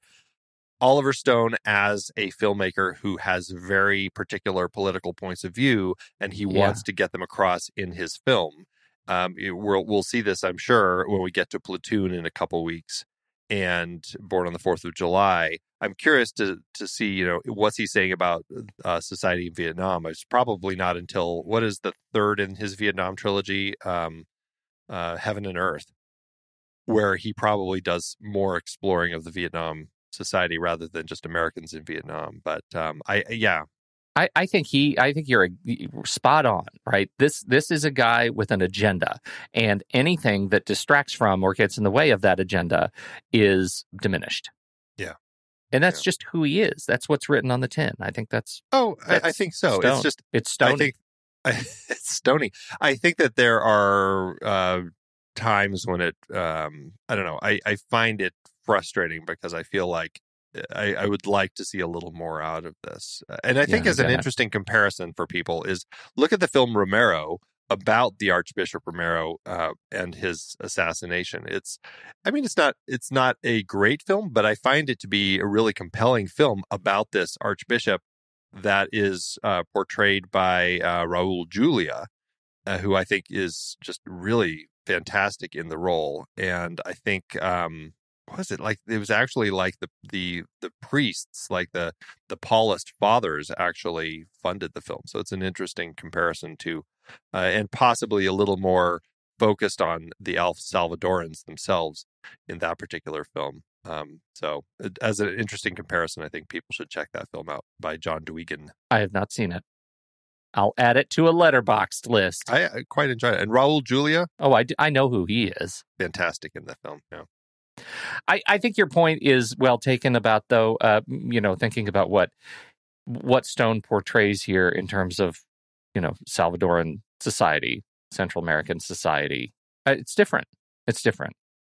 Oliver Stone as a filmmaker who has very particular political points of view, and he wants to get them across in his film. We'll see this, I'm sure, when we get to Platoon in a couple weeks and Born on the 4th of July. I'm curious to see, what's he saying about society in Vietnam. It's probably not until, what is the third in his Vietnam trilogy, Heaven and Earth, where he probably does more exploring of the Vietnam society rather than just Americans in Vietnam. But I think you're spot on, right? This is a guy with an agenda, and anything that distracts from or gets in the way of that agenda is diminished. Yeah. And that's just who he is. That's what's written on the tin. I think that's... I think so. Stone. It's Stony. It's Stony. I think that there are times when it... I don't know. I find it frustrating because I feel like I would like to see a little more out of this. And I think as an interesting comparison for people is look at the film Romero, about the Archbishop Romero and his assassination. It's not a great film, but I find it to be a really compelling film about this Archbishop that is portrayed by Raul Julia, who I think is just really fantastic in the role. And I think was it like it was actually like the priests, like the Paulist fathers, actually funded the film. So it's an interesting comparison to. And possibly a little more focused on the El Salvadorans themselves in that particular film. So as an interesting comparison, I think people should check that film out by John Duigan. I have not seen it. I'll add it to a letterboxed list. I quite enjoyed it. And Raul Julia? Oh, I know who he is. Fantastic in that film, yeah. I think your point is well taken about, though, thinking about what Stone portrays here in terms of, Salvadoran society, Central American society. It's different.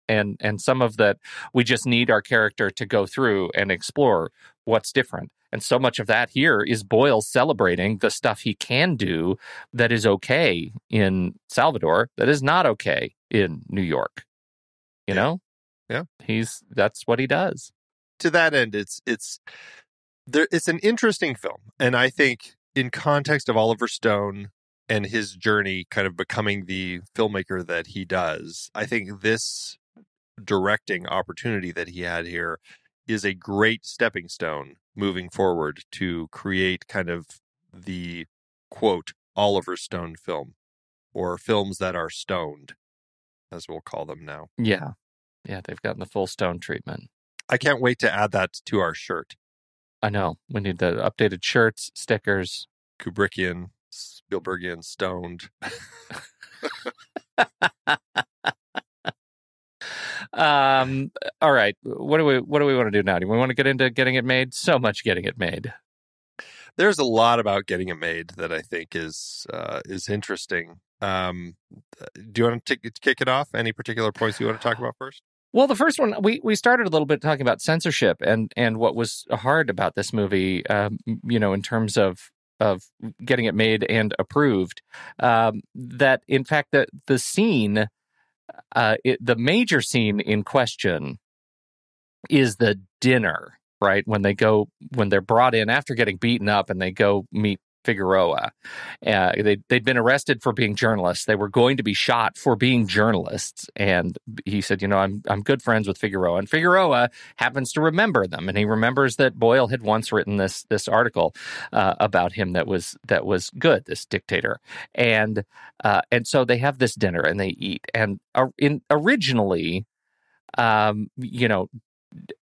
and some of that we just need our character to go through and explore what's different. And so much of that here is Boyle celebrating the stuff he can do that is okay in Salvador, that is not okay in New York. You know? Yeah. That's what he does. To that end, it's an interesting film. And I think in context of Oliver Stone and his journey kind of becoming the filmmaker that he does, I think this directing opportunity that he had here is a great stepping stone moving forward to create kind of the, quote, Oliver Stone film, or films that are stoned, as we'll call them now. Yeah. Yeah, they've gotten the full Stone treatment. I can't wait to add that to our shirt. I know. We need the updated shirts, stickers. Kubrickian, Spielbergian, stoned. All right. What do we want to do now? Do we want to get into getting it made? So much getting it made. There's a lot about getting it made that I think is interesting. Do you want to kick it off? Any particular points you want to talk about first? Well, the first one, we started a little bit talking about censorship and what was hard about this movie, in terms of getting it made and approved. That, in fact, the scene, the major scene in question is the dinner, right? When they're brought in after getting beaten up and they go meet Figueroa. They'd been arrested for being journalists. They were going to be shot for being journalists. And he said, I'm good friends with Figueroa. And Figueroa happens to remember them. And he remembers that Boyle had once written this article about him that was good, this dictator. And so they have this dinner and they eat. And originally,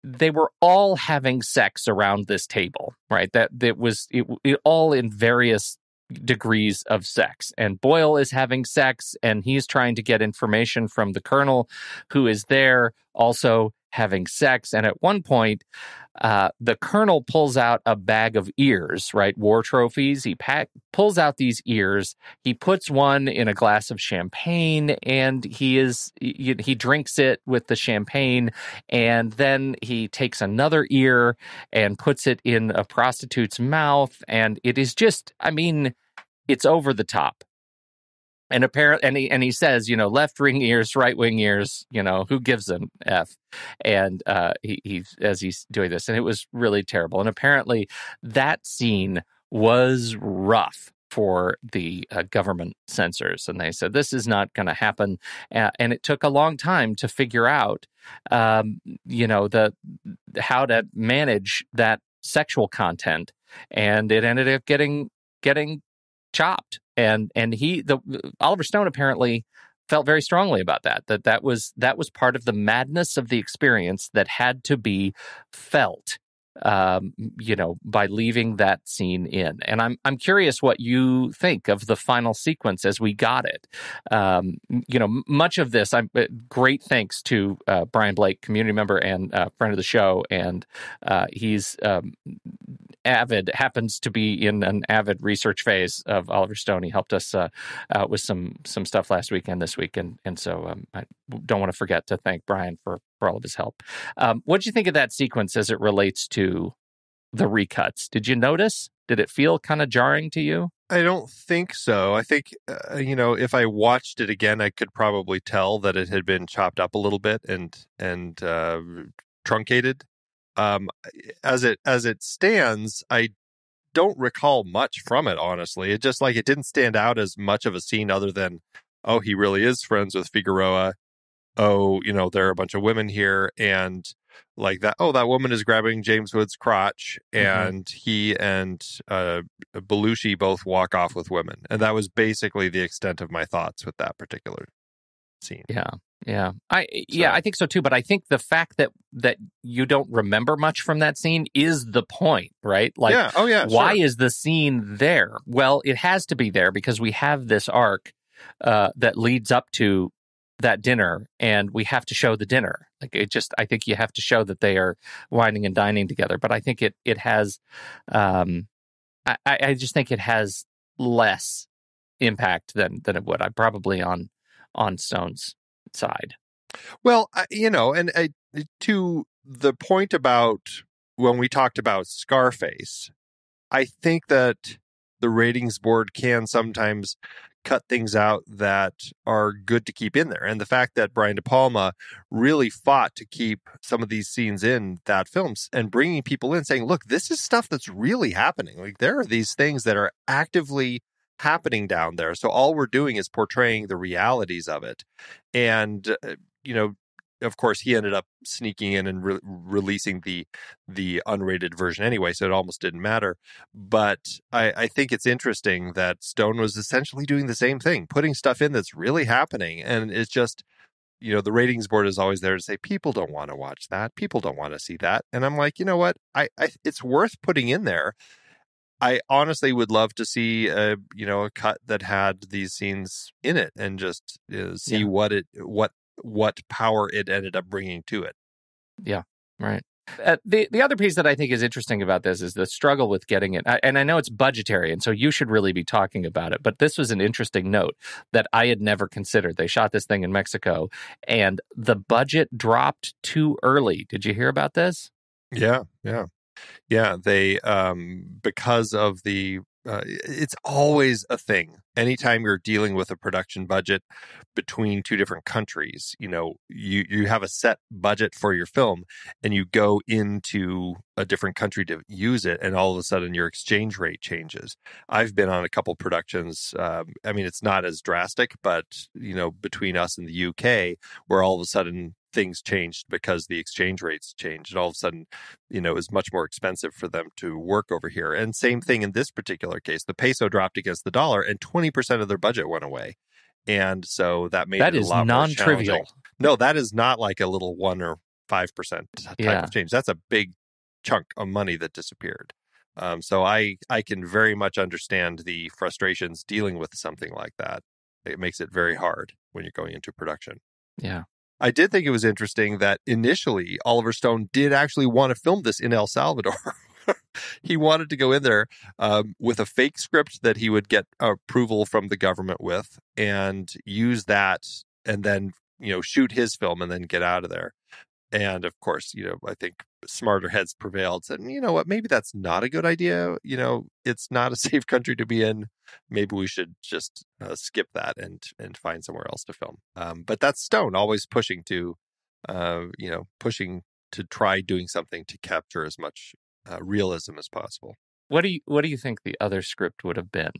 they were all having sex around this table, right? That was all in various degrees of sex. And Boyle is having sex, and he's trying to get information from the colonel, who is there also having sex. And at one point, the colonel pulls out a bag of ears, right? War trophies. He pulls out these ears. He puts one in a glass of champagne, and he drinks it with the champagne. And then he takes another ear and puts it in a prostitute's mouth. And it is just, it's over the top. And apparently, and he says, left wing ears, right wing ears, who gives an F? And he as he's doing this, and it was really terrible. And apparently, that scene was rough for the government censors, and they said this is not going to happen. And it took a long time to figure out, how to manage that sexual content, and it ended up getting chopped. And Oliver Stone apparently felt very strongly about that was part of the madness of the experience that had to be felt, by leaving that scene in. And I'm curious what you think of the final sequence as we got it. Much of this, great thanks to Brian Blake, community member and friend of the show, and he's happens to be in an avid research phase of Oliver Stone. He helped us out with some stuff last week and this week, and so I don't want to forget to thank Brian for all of his help. What did you think of that sequence as it relates to the recuts? Did you notice? Did it feel kind of jarring to you? I don't think so. I think, if I watched it again, I could probably tell that it had been chopped up a little bit and truncated. As it stands, I don't recall much from it, honestly. It just it didn't stand out as much of a scene other than, oh, he really is friends with Figueroa. Oh, there are a bunch of women here, and that. Oh, that woman is grabbing James Wood's crotch, and he and Belushi both walk off with women, and that was basically the extent of my thoughts with that particular scene. Yeah, I think so too. But I think the fact that you don't remember much from that scene is the point, right? Why is the scene there? Well, it has to be there because we have this arc that leads up to that dinner, and we have to show the dinner. I think you have to show that they are wining and dining together. But I think it has, I just think it has less impact than it would. I'm probably on Stone's side. Well, to the point about when we talked about Scarface, I think that the ratings board can sometimes cut things out that are good to keep in there. And the fact that Brian De Palma really fought to keep some of these scenes in that film and bringing people in saying, look, this is stuff that's really happening. Like, there are these things that are actively happening down there. So all we're doing is portraying the realities of it. And, of course, he ended up sneaking in and releasing the unrated version anyway, so it almost didn't matter. But I think it's interesting that Stone was essentially doing the same thing, putting stuff in that's really happening. And it's just, the ratings board is always there to say, people don't want to watch that. People don't want to see that. And I'm like, you know what? It's worth putting in there. I honestly would love to see a cut that had these scenes in it and just see what power it ended up bringing to it. Yeah, right. The other piece that I think is interesting about this is the struggle with getting it. And I know it's budgetary, and so you should really be talking about it. But this was an interesting note that I had never considered. They shot this thing in Mexico, and the budget dropped too early. Did you hear about this? Yeah. They, because of the, it's always a thing. Anytime you're dealing with a production budget between two different countries, you have a set budget for your film and you go into a different country to use it, and all of a sudden your exchange rate changes. I've been on a couple productions. It's not as drastic, but, between us and the UK, where all of a sudden things changed because the exchange rates changed, and all of a sudden, it was much more expensive for them to work over here. And same thing in this particular case, the peso dropped against the dollar and 20% of their budget went away. And so that made it a lot more challenging. That is non-trivial. No, that is not like a little 1 or 5% type of change. That's a big chunk of money that disappeared. So I can very much understand the frustrations dealing with something like that. It makes it very hard when you're going into production. Yeah. I did think it was interesting that initially Oliver Stone did actually want to film this in El Salvador. He wanted to go in there with a fake script that he would get approval from the government with and use that and then, shoot his film and then get out of there. And of course, I think smarter heads prevailed, said, you know what, maybe that's not a good idea. It's not a safe country to be in. Maybe we should just skip that and find somewhere else to film. But that's Stone always pushing to try doing something to capture as much realism as possible. What do you think the other script would have been?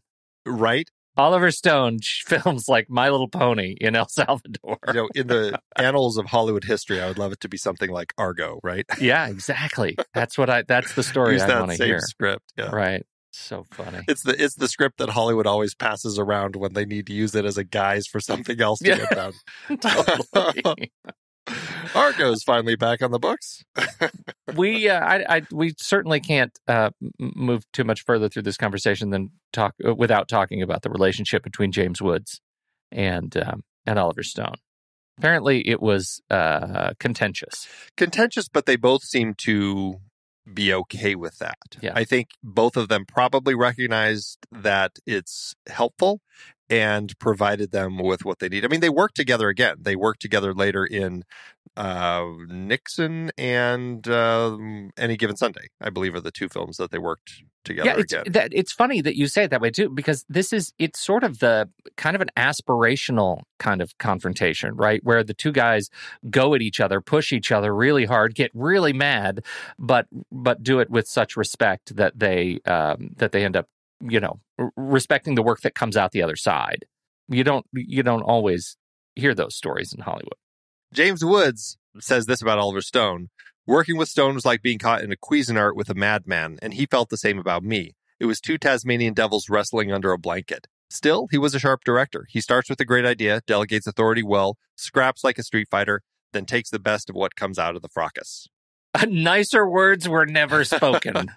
Right? Oliver Stone films like My Little Pony in El Salvador. In the annals of Hollywood history, I would love it to be something like Argo, right? Yeah, exactly. That's the story I want to hear. Script, yeah. Right. So funny. It's the script that Hollywood always passes around when they need to use it as a guise for something else to get done. Totally. Argo's finally back on the books. We certainly can't move too much further through this conversation than without talking about the relationship between James Woods and Oliver Stone. Apparently, it was contentious. Contentious, but they both seem to be okay with that. Yeah. I think both of them probably recognized that it's helpful and provided them with what they need. I mean, they worked together again. They worked together later in Nixon and Any Given Sunday, I believe, are the two films that they worked together again. It's funny that you say it that way, too, because it's sort of the kind of an aspirational kind of confrontation, right? Where the two guys go at each other, push each other really hard, get really mad, but do it with such respect that they end up, respecting the work that comes out the other side. You don't always hear those stories in Hollywood. James Woods says this about Oliver Stone: working with Stone was like being caught in a Cuisinart with a madman, and he felt the same about me. It was two Tasmanian devils wrestling under a blanket. Still, he was a sharp director. He starts with a great idea, delegates authority well, scraps like a street fighter, then takes the best of what comes out of the fracas. Nicer words were never spoken.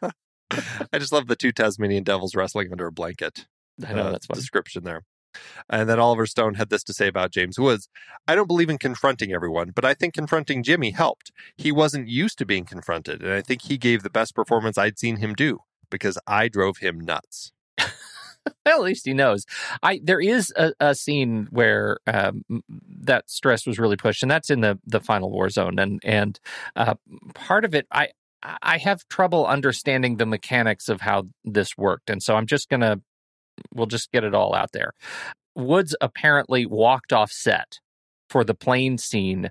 I just love the two Tasmanian devils wrestling under a blanket. I know, that's funny. Description there. And then Oliver Stone had this to say about James Woods: I don't believe in confronting everyone, but I think confronting Jimmy helped. He wasn't used to being confronted, and I think he gave the best performance I'd seen him do because I drove him nuts. Well, at least he knows. There is a scene where that stress was really pushed, and that's in the final war zone. And part of it, I have trouble understanding the mechanics of how this worked, and so we'll just get it all out there. Woods apparently walked off set for the plane scene.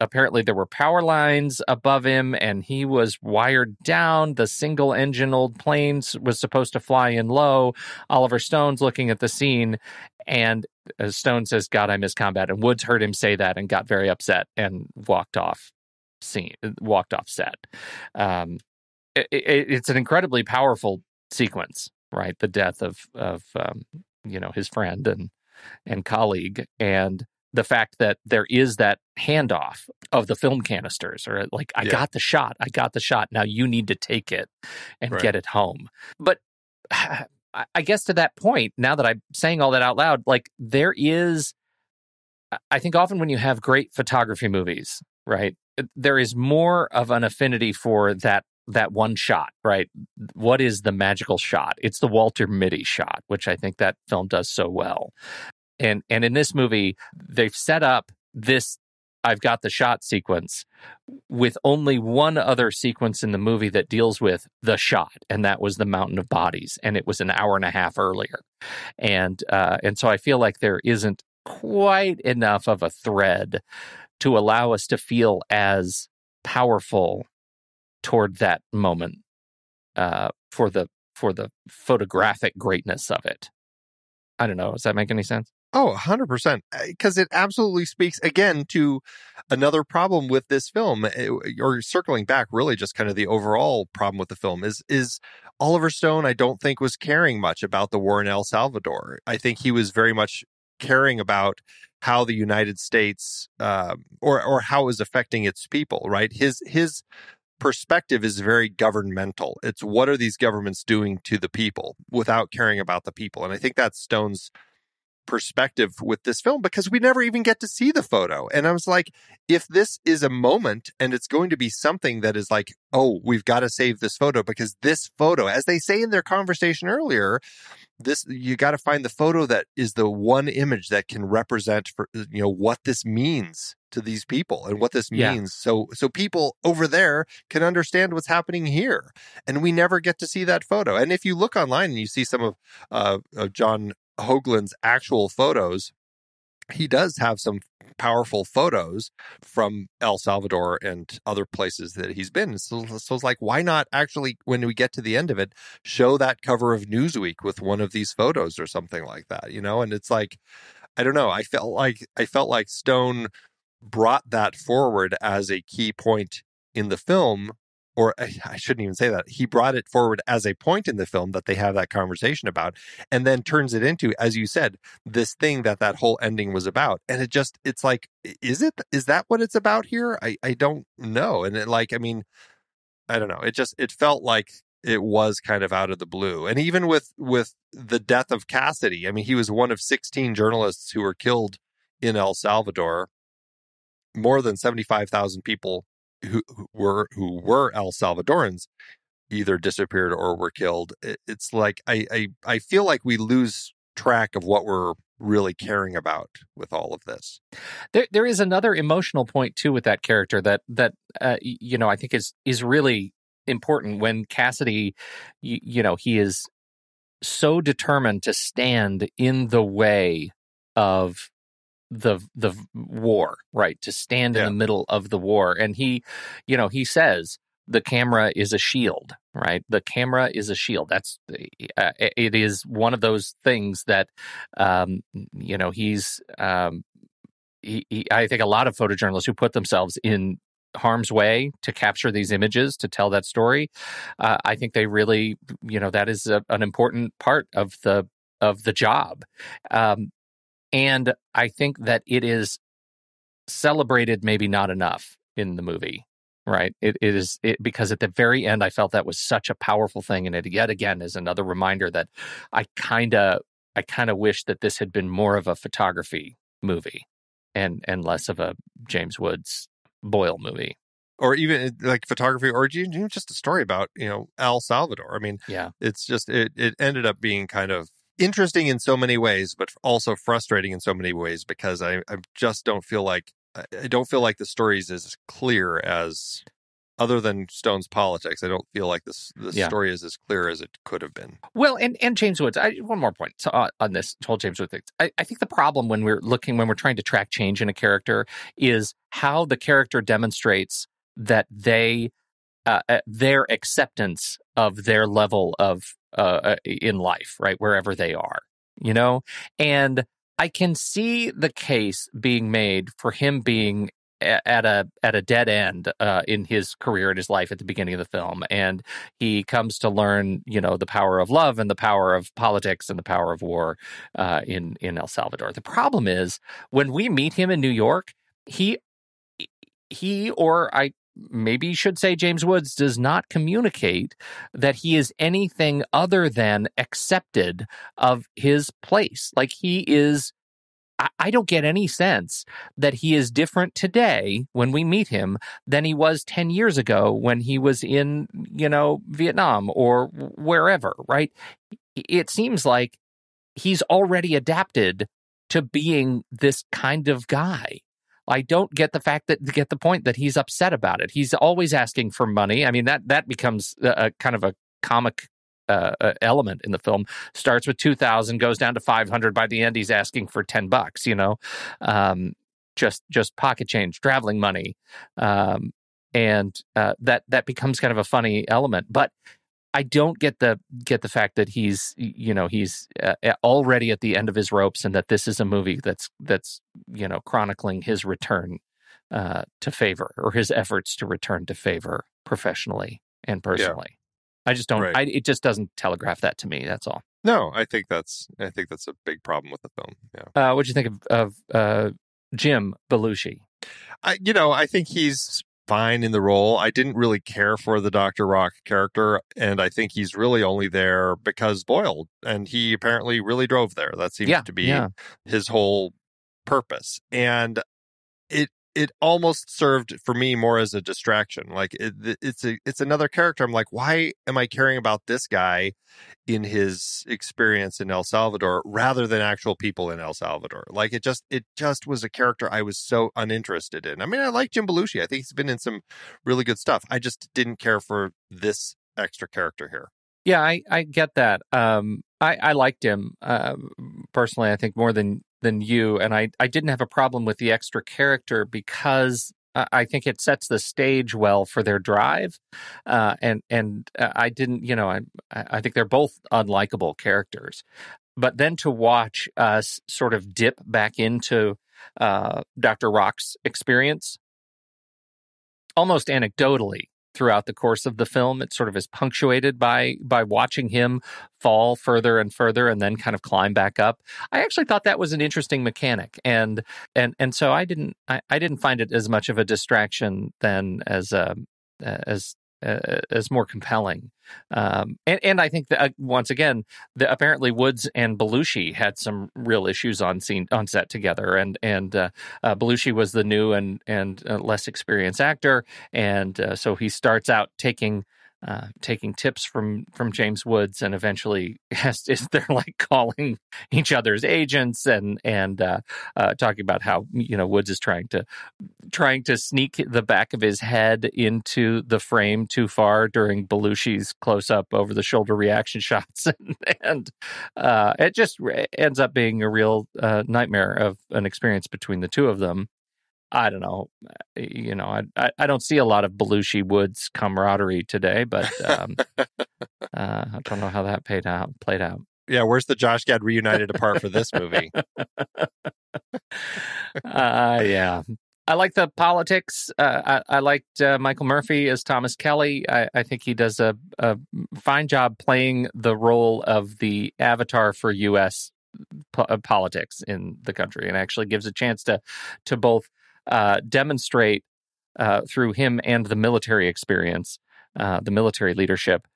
Apparently there were power lines above him and he was wired down. The single engine old plane was supposed to fly in low. Oliver Stone's looking at the scene and Stone says, "God, I miss combat." And Woods heard him say that and got very upset and walked off set. It's an incredibly powerful sequence, right? The death of his friend and colleague, and the fact that there is that handoff of the film canisters, or like, I got the shot. Now you need to take it and get it home. But I guess to that point, now that I'm saying all that out loud, like there is, I think often when you have great photography movies, right, there is more of an affinity for that one shot, right? What is the magical shot? It's the Walter Mitty shot, which I think that film does so well. And in this movie, they've set up this "I've got the shot" sequence with only one other sequence in the movie that deals with the shot, and that was the mountain of bodies, and it was an hour and a half earlier. And so I feel like there isn't quite enough of a thread to allow us to feel as powerful toward that moment for the photographic greatness of it. I don't know. Does that make any sense? Oh, 100%. Because it absolutely speaks, again, to another problem with this film, or circling back, really just kind of the overall problem with the film is Oliver Stone, I don't think, was caring much about the war in El Salvador. I think he was very much caring about how the United States, or how it was affecting its people, right? His perspective is very governmental. It's what are these governments doing to the people without caring about the people. And I think that's Stone's perspective with this film, because we never even get to see the photo. And I was like, if this is a moment and it's going to be something that is like, oh, we've got to save this photo, because this photo, as they say in their conversation earlier, you got to find the photo that is the one image that can represent for what this means to these people and what this means. So people over there can understand what's happening here. And we never get to see that photo. And if you look online and you see some of John Hoagland's actual photos, he does have some powerful photos from El Salvador and other places that he's been. So it's like, why not actually, when we get to the end of it, show that cover of Newsweek with one of these photos or something like that, And it's like, I don't know. I felt like Stone brought that forward as a key point in the film. Or I shouldn't even say that. He brought it forward as a point in the film that they have that conversation about, and then turns it into, as you said, this thing that whole ending was about. And it's like, is that what it's about here? I don't know. And I don't know. It felt like it was kind of out of the blue. And even with the death of Cassidy, I mean, he was one of 16 journalists who were killed in El Salvador. More than 75,000 people who were El Salvadorans either disappeared or were killed. It's like I feel like we lose track of what we're really caring about with all of this. There is another emotional point too with that character that I think is really important when Cassidy, he is so determined to stand in the way of the war, right? To stand in the middle of the war. And he says the camera is a shield, right? The camera is a shield. That's it is one of those things that he's I think a lot of photojournalists who put themselves in harm's way to capture these images, to tell that story, I think they really, that is an important part of the job. And I think that it is celebrated maybe not enough in the movie, right? It is because at the very end, I felt that was such a powerful thing. And it yet again is another reminder that I kind of wish that this had been more of a photography movie and less of a James Woods Boyle movie. or even like photography, or even just a story about, El Salvador. I mean, it's just, it ended up being kind of interesting in so many ways, but also frustrating in so many ways, because I just don't feel like, the story is as clear as, other than Stone's politics, I don't feel like the story is as clear as it could have been. Well, and James Woods, one more point on this whole James Woods thing. I think the problem when we're trying to track change in a character is how the character demonstrates that their acceptance of their level of in life, right, wherever they are, and I can see the case being made for him being at a dead end in his career and his life at the beginning of the film, and he comes to learn, the power of love and the power of politics and the power of war in El Salvador. The problem is when we meet him in New York, he or I maybe should say James Woods does not communicate that he is anything other than accepted of his place. Like he is. I don't get any sense that he is different today when we meet him than he was 10 years ago when he was in, Vietnam or wherever, right? It seems like he's already adapted to being this kind of guy. I don't get the point that he's upset about it. He's always asking for money. I mean, that becomes a kind of a comic element in the film. Starts with 2,000, goes down to 500. By the end, he's asking for $10. Just pocket change, traveling money, and that becomes kind of a funny element. But I don't get the fact that he's already at the end of his ropes, and that this is a movie that's chronicling his return to favor, or his efforts to return to favor professionally and personally. Yeah. I just don't. Right. It just doesn't telegraph that to me. That's all. No, I think that's a big problem with the film. Yeah. What do you think of Jim Belushi? I think he's fine in the role. I didn't really care for the Dr. Rock character, and I think he's really only there because Boyle, and he apparently really drove there. That seems to be his whole purpose, and it almost served for me more as a distraction. Like it's another character. I'm like, why am I caring about this guy in his experience in El Salvador rather than actual people in El Salvador? Like it just was a character I was so uninterested in. I mean, I like Jim Belushi. I think he's been in some really good stuff. I just didn't care for this extra character here. Yeah, I get that. I liked him personally, I think more than you, and I didn't have a problem with the extra character because I think it sets the stage well for their drive, and I didn't, I think they're both unlikable characters, but then to watch us sort of dip back into Dr. Rock's experience, almost anecdotally, throughout the course of the film, it sort of is punctuated by watching him fall further and further and then kind of climb back up. I actually thought that was an interesting mechanic, and so I didn't find it as much of a distraction than as more compelling. And I think that once again, apparently Woods and Belushi had some real issues on set together, and Belushi was the new and less experienced actor, and so he starts out taking tips from James Woods, and eventually they're like calling each other's agents and talking about how Woods is trying to sneak the back of his head into the frame too far during Belushi's close-up over-the-shoulder reaction shots, and it just ends up being a real nightmare of an experience between the two of them. I don't know. I don't see a lot of Belushi Woods camaraderie today, but I don't know how that played out. Yeah, where's the Josh Gad reunited apart for this movie? Yeah. I like the politics. I liked Michael Murphy as Thomas Kelly. I think he does a fine job playing the role of the avatar for U.S. politics in the country, and actually gives a chance to both demonstrate through him and the military experience, the military leadership,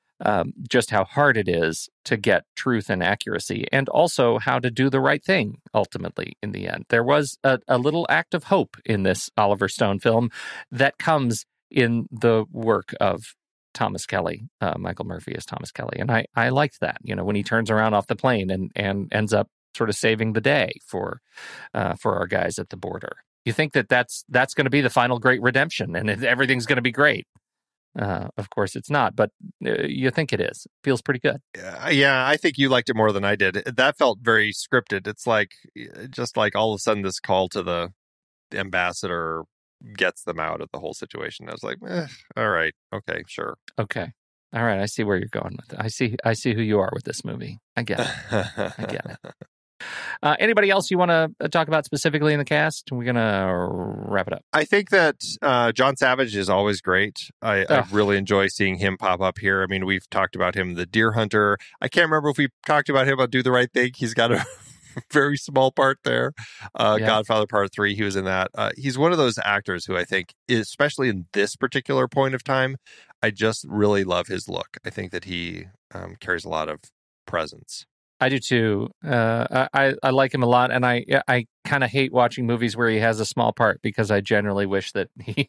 just how hard it is to get truth and accuracy, and also how to do the right thing ultimately in the end. There was a little act of hope in this Oliver Stone film that comes in the work of Thomas Kelly, Michael Murphy as Thomas Kelly. And I liked that, when he turns around off the plane and ends up sort of saving the day for our guys at the border. You think that's going to be the final great redemption and everything's going to be great. Of course it's not, but you think it is. Feels pretty good. Yeah, I think you liked it more than I did. That felt very scripted. It's just like all of a sudden this call to the ambassador gets them out of the whole situation. I was like, all right, okay, sure. Okay. All right, I see where you're going with it. I see who you are with this movie. I get it. I get it. Anybody else you want to talk about specifically in the cast? We're going to wrap it up. I think that John Savage is always great. I really enjoy seeing him pop up here. I mean, we've talked about him, the Deer Hunter. I can't remember if we talked about him on Do the Right Thing. He's got a very small part there. Godfather Part 3, he was in that. He's one of those actors who I think, especially in this particular point of time, I just really love his look. I think that he carries a lot of presence. I do too. I like him a lot, and I kind of hate watching movies where he has a small part because I generally wish that the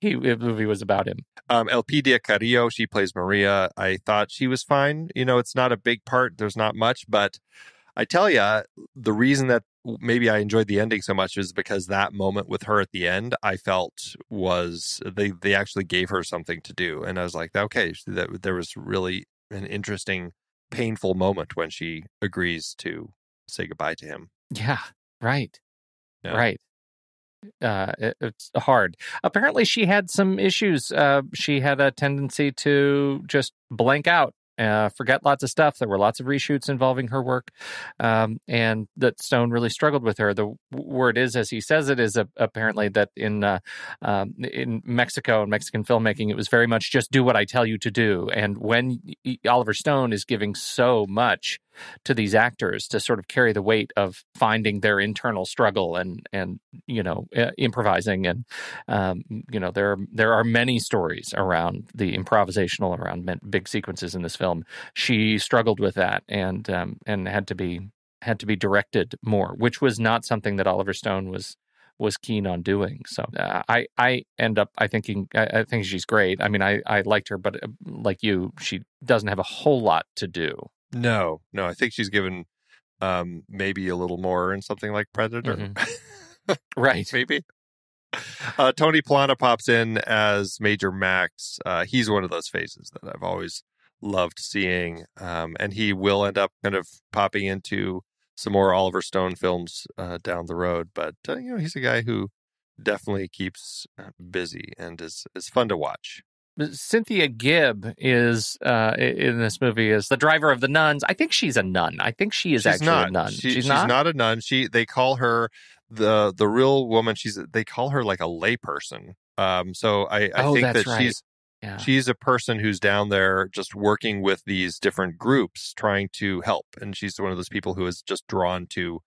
movie was about him. Elpidia Carrillo, she plays Maria. I thought she was fine. It's not a big part. There's not much, but I tell you, the reason that maybe I enjoyed the ending so much is because that moment with her at the end, I felt was they actually gave her something to do, and I was like, okay, there was really an interesting, painful moment when she agrees to say goodbye to him. Yeah, right. Yeah. Right. It's hard. Apparently she had some issues. She had a tendency to just blank out, forget lots of stuff. There were lots of reshoots involving her work, and that Stone really struggled with her. The word is, as he says it, is apparently that in Mexico and Mexican filmmaking, it was very much just do what I tell you to do. And when Oliver Stone is giving so much to these actors to sort of carry the weight of finding their internal struggle and improvising, and there are many stories around the improvisational around big sequences in this film. She struggled with that and had to be directed more, which was not something that Oliver Stone was keen on doing. So I end up I think she's great. I mean, I liked her, but like you, she doesn't have a whole lot to do. No, I think she's given maybe a little more in something like Predator. Mm-hmm. Right. Maybe. Tony Plana pops in as Major Max. He's one of those faces that I've always loved seeing. And he will end up kind of popping into some more Oliver Stone films down the road. But, he's a guy who definitely keeps busy and is fun to watch. Cynthia Gibb is in this movie as the driver of the nuns. I think she's a nun. I think she's actually a nun. She's not a nun. They call her the real woman. They call her like a layperson. So I think that right. She's a person who's down there just working with these different groups trying to help, and she's one of those people who is just drawn to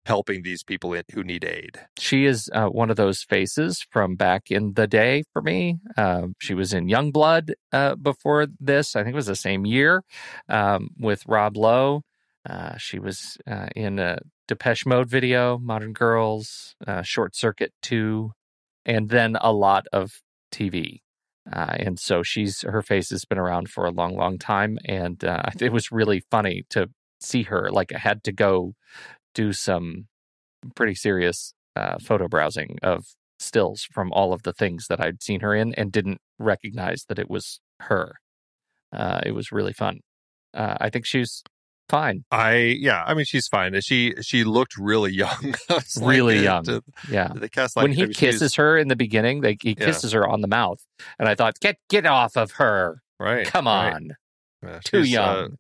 helping these people who need aid. She is one of those faces from back in the day for me. She was in Youngblood before this. I think it was the same year with Rob Lowe. She was in a Depeche Mode video, Modern Girls, Short Circuit 2, and then a lot of TV. And so her face has been around for a long, long time. And it was really funny to see her. Like, I had to go do some pretty serious photo browsing of stills from all of the things that I'd seen her in and didn't recognize that it was her. It was really fun. I think she's fine. I mean, she's fine. She looked really young. Really young. Yeah. The cast, when he kisses her in the beginning, he kisses her on the mouth, and I thought, get off of her. Right. Come on. Too young.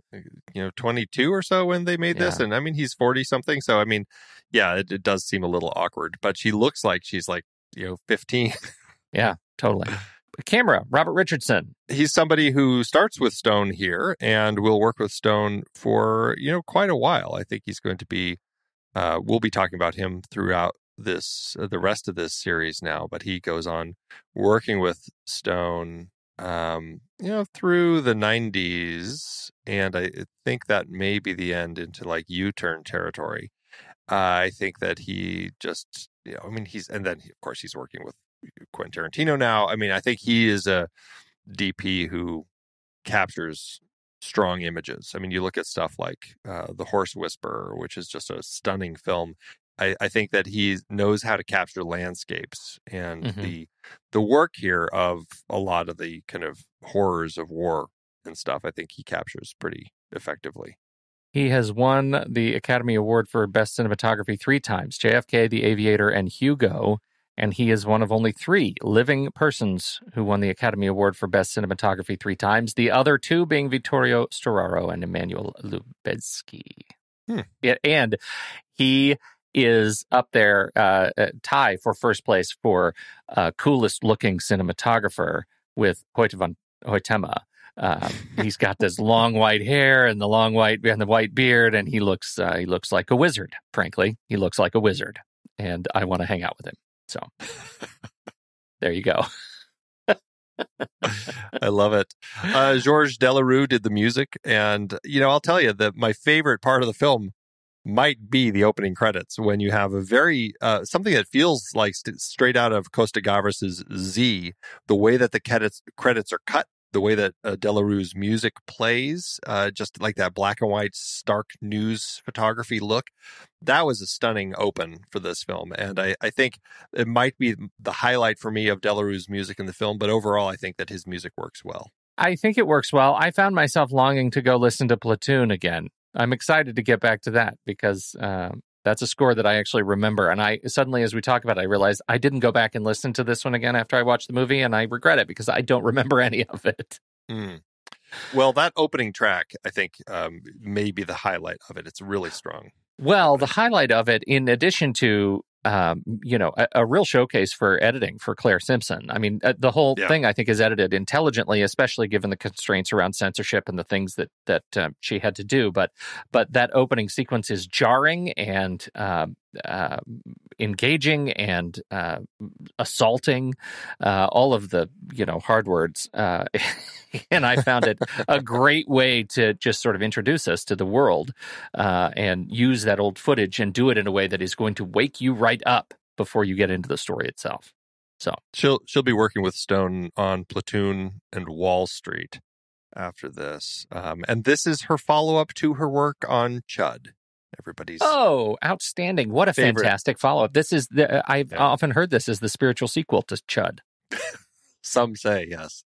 22 or so when they made this, and I mean, he's 40 something. So I mean, yeah, it does seem a little awkward, but she looks like she's like 15. Yeah, totally. Camera, Robert Richardson. He's somebody who starts with Stone here and will work with Stone for, quite a while. I think he's going to be, we'll be talking about him throughout the rest of this series now, but he goes on working with Stone, through the 90s. And I think that may be the end into like U-turn territory. I think that he just, and then of course he's working with Quentin Tarantino now. I mean, I think he is a DP who captures strong images. I mean, you look at stuff like The Horse Whisperer, which is just a stunning film. I think that he knows how to capture landscapes, and the work here of a lot of the kind of horrors of war and stuff, I think he captures pretty effectively. He has won the Academy Award for Best Cinematography 3 times, JFK, The Aviator, and Hugo, and he is one of only 3 living persons who won the Academy Award for Best Cinematography 3 times, the other 2 being Vittorio Storaro and Emmanuel Lubezki. And he is up there, tie for first place for coolest looking cinematographer with Hoyte van Hoytema. He's got this long white hair and the white beard, and he looks like a wizard. Frankly, he looks like a wizard, and I want to hang out with him. So there you go. I love it. Georges Delerue did the music, and I'll tell you that my favorite part of the film might be the opening credits, when you have a very something that feels like straight out of Costa Gavras' Z, the way that the credits are cut, the way that Delarue's music plays, just like that black and white stark news photography look. That was a stunning open for this film, and I think it might be the highlight for me of Delarue's music in the film, but overall I think that his music works well. I think it works well. I found myself longing to go listen to Platoon again. I'm excited to get back to that, because that's a score that I actually remember. And I suddenly, as we talk about it, I realized I didn't go back and listen to this one again after I watched the movie, and I regret it because I don't remember any of it. Well, that opening track, I think, may be the highlight of it. It's really strong. Well, the highlight of it, in addition to a real showcase for editing for Claire Simpson. I mean, the whole thing, I think, is edited intelligently, especially given the constraints around censorship and the things that she had to do. But that opening sequence is jarring and engaging and assaulting, all of the hard words. And I found it a great way to just sort of introduce us to the world and use that old footage and do it in a way that is going to wake you right up before you get into the story itself. So she'll be working with Stone on Platoon and Wall Street after this, and this is her follow-up to her work on Chud. Everybody's outstanding! What a fantastic follow-up! This is I've often heard this as the spiritual sequel to Chud. Some say yes.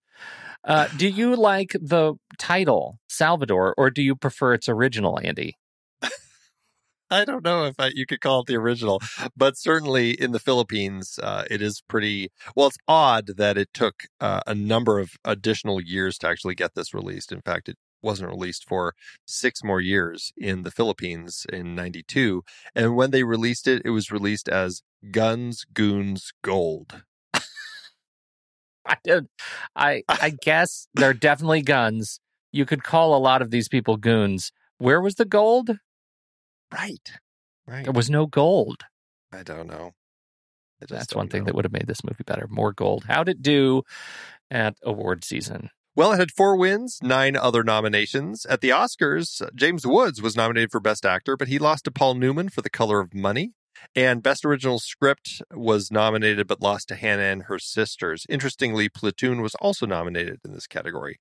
Do you like the title Salvador, or do you prefer its original, Andy? I don't know if you could call it the original, but certainly in the Philippines, it is pretty... Well, it's odd that it took a number of additional years to actually get this released. In fact, it wasn't released for 6 more years in the Philippines in 92. And when they released it, it was released as Guns, Goons, Gold. I guess they're definitely guns. You could call a lot of these people goons. Where was the gold? Right. There was no gold. I don't know. That's one thing that would have made this movie better. More gold. How'd it do at award season? Well, it had 4 wins, 9 other nominations. At the Oscars, James Woods was nominated for Best Actor, but he lost to Paul Newman for The Color of Money. And Best Original Script was nominated, but lost to Hannah and Her Sisters. Interestingly, Platoon was also nominated in this category,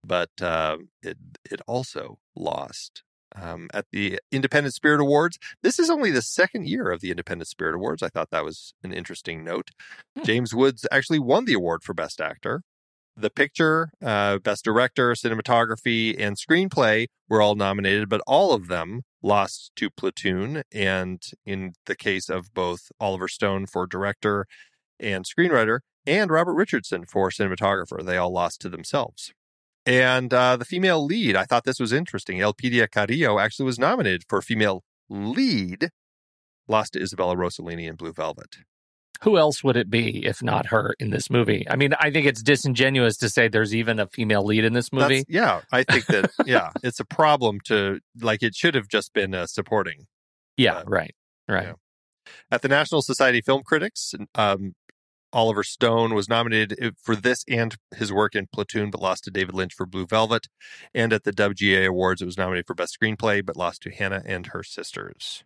but it also lost. At the Independent Spirit Awards, this is only the 2nd year of the Independent Spirit Awards. I thought that was an interesting note. James Woods actually won the award for Best Actor. The picture, Best Director, Cinematography, and Screenplay were all nominated, but all of them lost to Platoon. And in the case of both Oliver Stone for Director and Screenwriter, and Robert Richardson for Cinematographer, they all lost to themselves. And the female lead, I thought this was interesting. Elpidia Carrillo actually was nominated for female lead, lost to Isabella Rossellini in Blue Velvet. Who else would it be if not her in this movie? I mean, I think it's disingenuous to say there's even a female lead in this movie. I think that, it's a problem to, it should have just been supporting. Yeah, right. Yeah. At the National Society of Film Critics, Oliver Stone was nominated for this and his work in Platoon, but lost to David Lynch for Blue Velvet. And at the WGA Awards, it was nominated for Best Screenplay, but lost to Hannah and Her Sisters.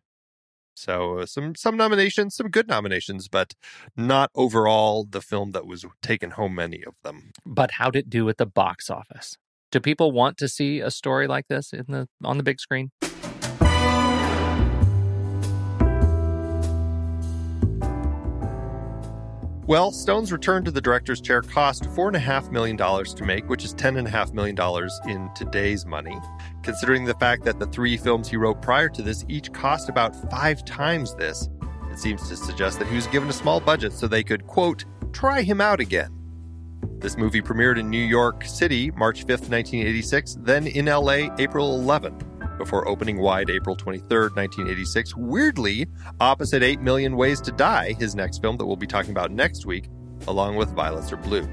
So some nominations, some good nominations, but not overall the film that was taken home many of them. But how'd it do at the box office? Do people want to see a story like this on the big screen? Well, Stone's return to the director's chair cost $4.5 million to make, which is $10.5 million in today's money. Considering the fact that the 3 films he wrote prior to this each cost about 5 times this, it seems to suggest that he was given a small budget so they could, quote, try him out again. This movie premiered in New York City March 5th, 1986, then in LA April 11th, before opening wide April 23rd, 1986, weirdly opposite 8 Million Ways to Die, his next film that we'll be talking about next week, along with Violets Are Blue.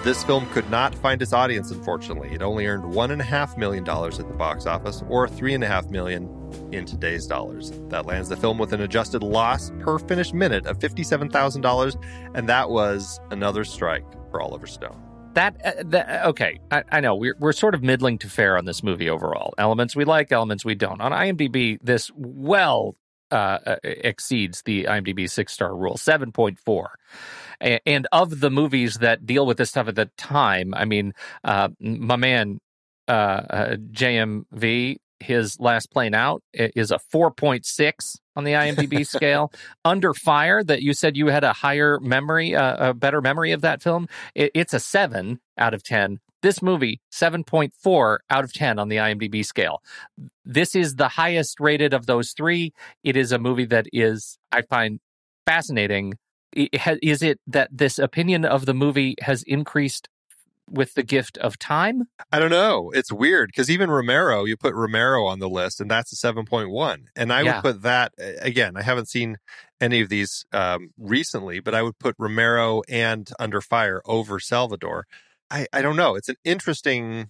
This film could not find its audience, unfortunately. It only earned $1.5 million at the box office, or $3.5 million in today's dollars. That lands the film with an adjusted loss per finished minute of $57,000, and that was another strike for Oliver Stone. Okay, I know we're sort of middling to fair on this movie overall. Elements we like, elements we don't. On IMDb, this exceeds the IMDb 6-star rule, 7.4. And of the movies that deal with this stuff at the time, I mean, my man JMV, his Last Plane Out is a 4.6 on the IMDb scale. Under Fire, that you said you had a higher memory, a better memory of that film, it's a 7 out of 10. This movie, 7.4 out of 10 on the IMDb scale. This is the highest rated of those 3. It is a movie that I find fascinating. Is it that this opinion of the movie has increased with the gift of time? I don't know. It's weird because even Romero, you put Romero on the list and that's a 7.1. And I would put that, again, I haven't seen any of these recently, but I would put Romero and Under Fire over Salvador. I don't know. It's an interesting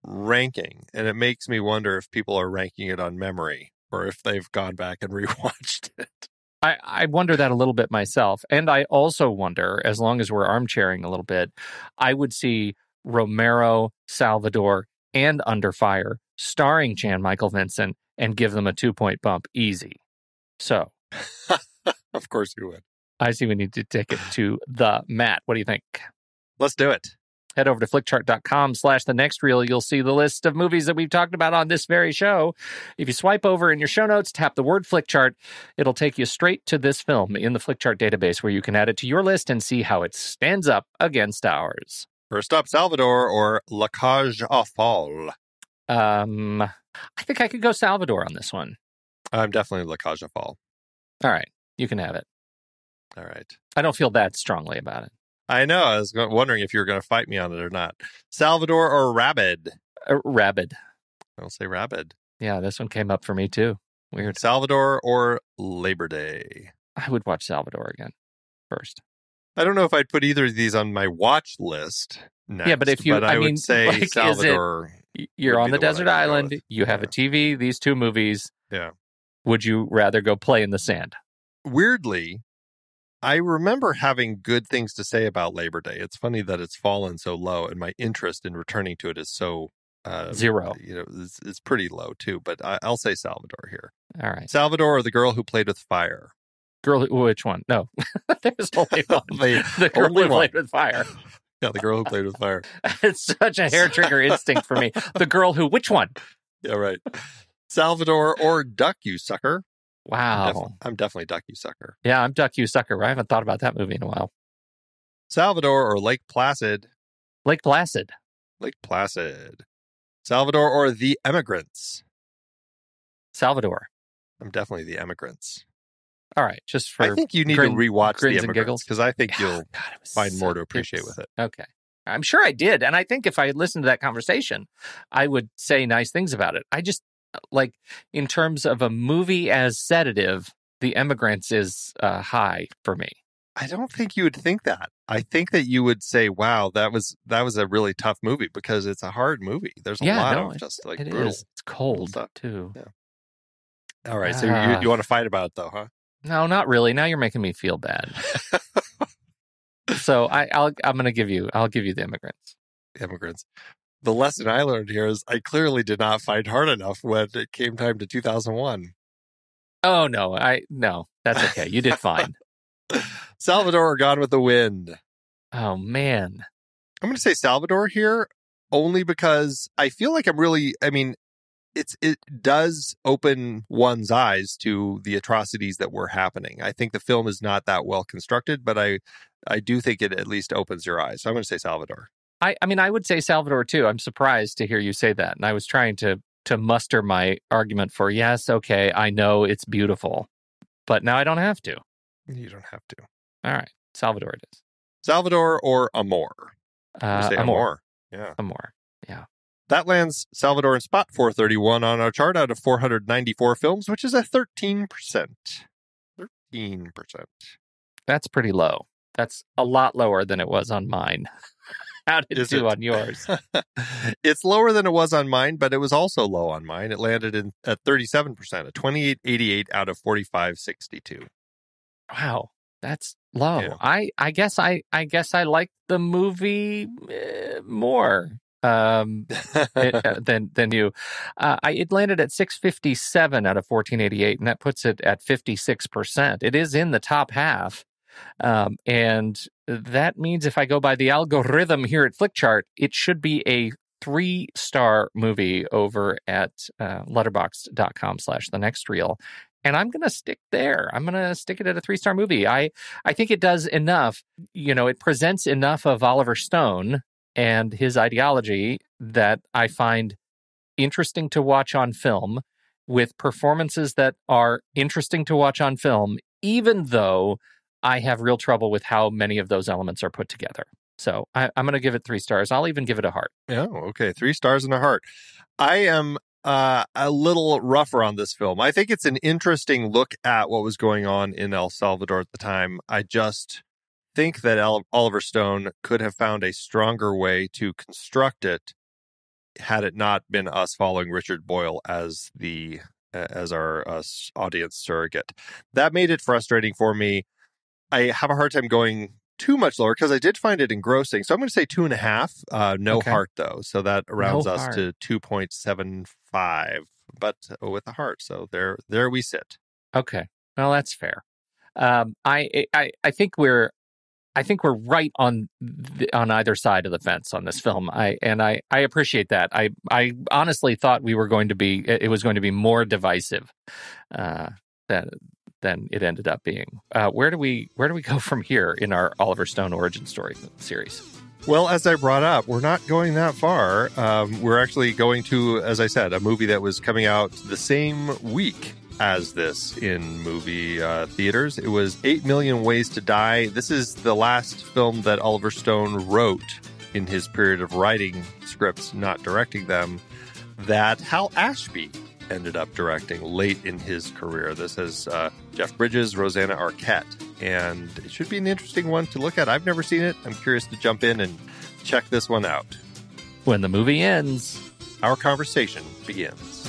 ranking, and it makes me wonder if people are ranking it on memory or if they've gone back and rewatched it. I wonder that a little bit myself. And I also wonder, as long as we're armchairing a little bit, I would see Romero, Salvador, and Under Fire starring Jan Michael Vincent and give them a 2-point bump easy. So. Of course you would. I see we need to take it to the mat. What do you think? Let's do it. Head over to flickchart.com/thenextreel. You'll see the list of movies that we've talked about on this very show. If you swipe over in your show notes, tap the word Flickchart, it'll take you straight to this film in the Flickchart database where you can add it to your list and see how it stands up against ours. First up, Salvador or La Cage aux Folles? I think I could go Salvador on this one. I'm definitely La Cage aux Folles. All right. You can have it. All right. I don't feel that strongly about it. I know. I was wondering if you were going to fight me on it or not. Salvador or Rabid? Rabid. I'll say Rabid. Yeah, this one came up for me too. Weird. Salvador or Labor Day? I would watch Salvador again first. I don't know if I'd put either of these on my watch list next. Yeah, but if you, I would say like, Salvador. You're on the desert island. You have a TV. These 2 movies. Yeah. Would you rather go play in the sand? Weirdly, I remember having good things to say about Labor Day. It's funny that it's fallen so low, and my interest in returning to it is so 0. It's pretty low too. But I'll say Salvador here. All right, Salvador or The Girl Who Played with Fire? Which one? No, there's only one. The Girl Who Played with Fire. Yeah, The Girl Who Played with Fire. It's such a hair trigger instinct for me. The Girl Who. Which one? Yeah, right. Salvador or Duck, You Sucker? Wow. I'm definitely Duck, You Sucker. Yeah, I'm Duck, You Sucker. I haven't thought about that movie in a while. Salvador or Lake Placid? Lake Placid. Lake Placid. Salvador or The Emigrants? Salvador. I'm definitely The Emigrants. All right, just for I think you need to rewatch The Immigrants because I think you'll find more to appreciate with it. Okay. I'm sure I did. And I think if I had listened to that conversation, I would say nice things about it. I just, like, in terms of a movie as sedative, The Emigrants is high for me. I don't think you would think that. I think that you would say, wow, that was a really tough movie because it's a hard movie. There's a lot of just like it brutal. Is. It's cold stuff too. Yeah. All right. So you want to fight about it though, huh? No, not really. Now you're making me feel bad. So I'll give you The Immigrants. The Immigrants. The lesson I learned here is I clearly did not fight hard enough when it came time to 2001. Oh, no, that's okay. You did fine. Salvador or Gone with the Wind? Oh, man. I'm going to say Salvador here, only because I feel like it does open one's eyes to the atrocities that were happening. I think the film is not that well constructed, but I do think it at least opens your eyes. So I'm going to say Salvador. I would say Salvador, too. I'm surprised to hear you say that. And I was trying to muster my argument for, yes, okay, I know it's beautiful, but now I don't have to. You don't have to. All right. Salvador it is. Salvador or Amor? Amor. Yeah. Amor. Yeah. That lands Salvador in spot 431 on our chart out of 494 films, which is a 13%. 13%. That's pretty low. That's a lot lower than it was on mine. How did it do on yours? It's lower than it was on mine, but it was also low on mine. It landed at 37%, a 2888 out of 4562. Wow, that's low. Yeah. I guess I like the movie more than you. It landed at 657 out of 1488, and that puts it at 56%. It is in the top half. And that means if I go by the algorithm here at Flickchart, it should be a 3-star movie over at letterboxd.com/thenextreel. And I'm going to stick there. I'm going to stick it at a 3-star movie. I think it does enough. It presents enough of Oliver Stone and his ideology that I find interesting to watch on film, with performances that are interesting to watch on film, even though I have real trouble with how many of those elements are put together. So I'm going to give it 3 stars. I'll even give it a heart. Oh, okay. 3 stars and a heart. I am a little rougher on this film. I think it's an interesting look at what was going on in El Salvador at the time. I just think that Oliver Stone could have found a stronger way to construct it had it not been us following Richard Boyle as our audience surrogate. That made it frustrating for me. I have a hard time going too much lower because I did find it engrossing. So I'm going to say 2.5. No heart, though. So that rounds us to 2.75, but with a heart. So there we sit. Okay. Well, that's fair. I think we're right on either side of the fence on this film. I appreciate that. I honestly thought it was going to be more divisive than it ended up being. Where do we go from here in our Oliver Stone origin story series? Well, as I brought up, we're not going that far. We're actually going to, as I said, a movie that was coming out the same week as this in movie theaters. It was 8 Million Ways to Die. This is the last film that Oliver Stone wrote in his period of writing scripts, not directing them, that Hal Ashby ended up directing late in his career. This has Jeff Bridges, Rosanna Arquette, and it should be an interesting one to look at. I've never seen it. I'm curious to jump in and check this one out. When the movie ends, our conversation begins.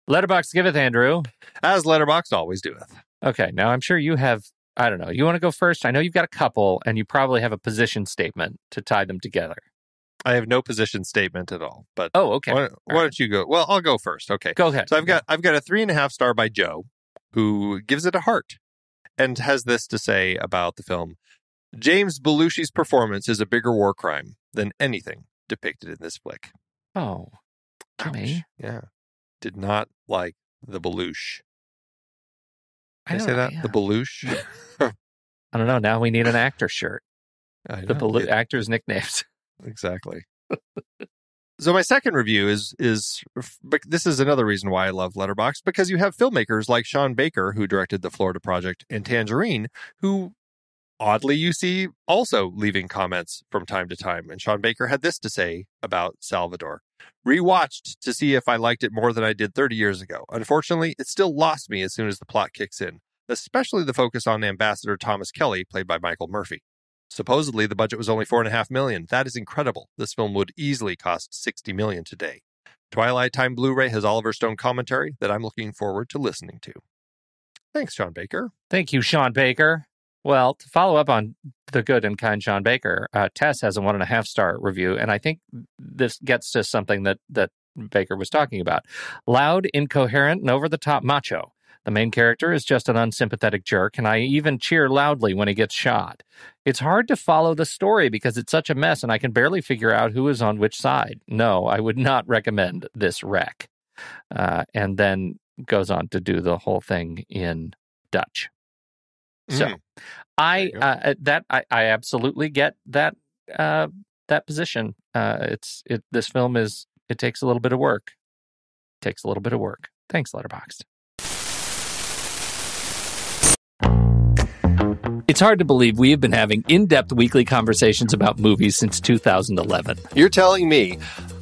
Letterboxd giveth, Andrew. As Letterboxd always doeth. Okay, now I'm sure you have, I don't know, you want to go first? I know you've got a couple, and you probably have a position statement to tie them together. I have no position statement at all, but okay. Why don't you go? Well, I'll go first. Okay, go ahead. So I've got a 3.5 star by Joe, who gives it a heart, and has this to say about the film: James Belushi's performance is a bigger war crime than anything depicted in this flick. Oh, Jimmy. Yeah. Did not like the Belushi. Can I say that? Yeah. The Belushi? I don't know. Now we need an actor shirt. The actors' nicknames. Exactly. So my second review is this is another reason why I love Letterboxd, because you have filmmakers like Sean Baker, who directed The Florida Project and Tangerine, who oddly you see also leaving comments from time to time. And Sean Baker had this to say about Salvador: rewatched to see if I liked it more than I did 30 years ago. Unfortunately, it still lost me as soon as the plot kicks in, especially the focus on Ambassador Thomas Kelly, played by Michael Murphy. Supposedly, the budget was only $4.5 million. That is incredible. This film would easily cost $60 million today. Twilight Time Blu-ray has Oliver Stone commentary that I'm looking forward to listening to. Thanks, Sean Baker. Thank you, Sean Baker. Well, to follow up on the good and kind Sean Baker, Tess has a 1.5-star review, and I think this gets to something that Baker was talking about. Loud, incoherent, and over-the-top macho. The main character is just an unsympathetic jerk, and I even cheer loudly when he gets shot. It's hard to follow the story because it's such a mess, and I can barely figure out who is on which side. No, I would not recommend this wreck. And then goes on to do the whole thing in Dutch. So I absolutely get that position. This film it takes a little bit of work. Thanks, Letterboxd. It's hard to believe we have been having in-depth weekly conversations about movies since 2011. You're telling me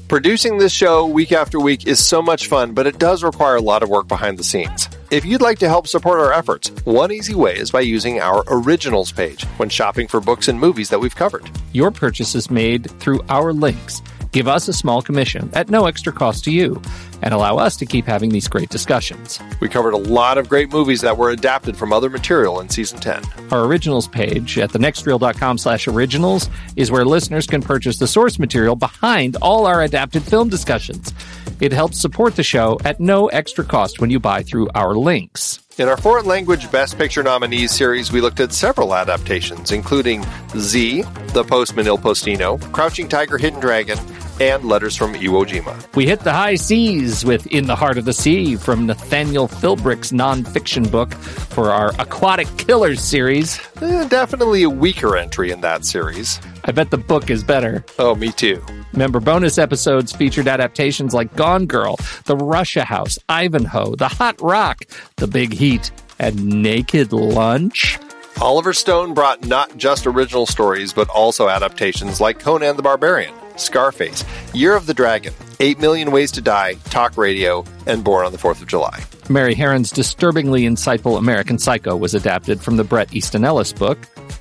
producing this show week after week is so much fun, but it does require a lot of work behind the scenes. If you'd like to help support our efforts, one easy way is by using our Originals page when shopping for books and movies that we've covered. Your purchase is made through our links. Give us a small commission at no extra cost to you, and allow us to keep having these great discussions. We covered a lot of great movies that were adapted from other material in Season 10. Our Originals page at thenextreel.com/originals is where listeners can purchase the source material behind all our adapted film discussions. It helps support the show at no extra cost when you buy through our links. In our foreign language Best Picture nominees series, we looked at several adaptations, including Z, The Postman Il Postino, Crouching Tiger, Hidden Dragon, and Letters from Iwo Jima. We hit the high seas with In the Heart of the Sea from Nathaniel Philbrick's nonfiction book for our Aquatic Killers series. Definitely a weaker entry in that series. I bet the book is better. Oh, me too. Member bonus episodes featured adaptations like Gone Girl, The Russia House, Ivanhoe, The Hot Rock, The Big Heat, and Naked Lunch. Oliver Stone brought not just original stories, but also adaptations like Conan the Barbarian, Scarface, Year of the Dragon, 8 Million Ways to Die, Talk Radio, and Born on the 4th of July. Mary Herron's disturbingly insightful American Psycho was adapted from the Bret Easton Ellis book.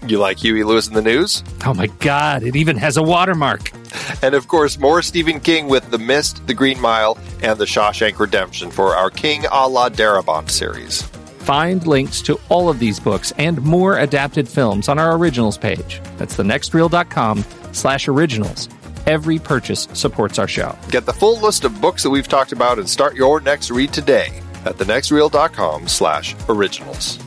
You like Huey Lewis in the News? Oh my God, it even has a watermark. And of course, more Stephen King with The Mist, The Green Mile, and The Shawshank Redemption for our King a la Darabont series. Find links to all of these books and more adapted films on our Originals page. That's thenextreel.com/originals. Every purchase supports our show. Get the full list of books that we've talked about and start your next read today at thenextreel.com/originals.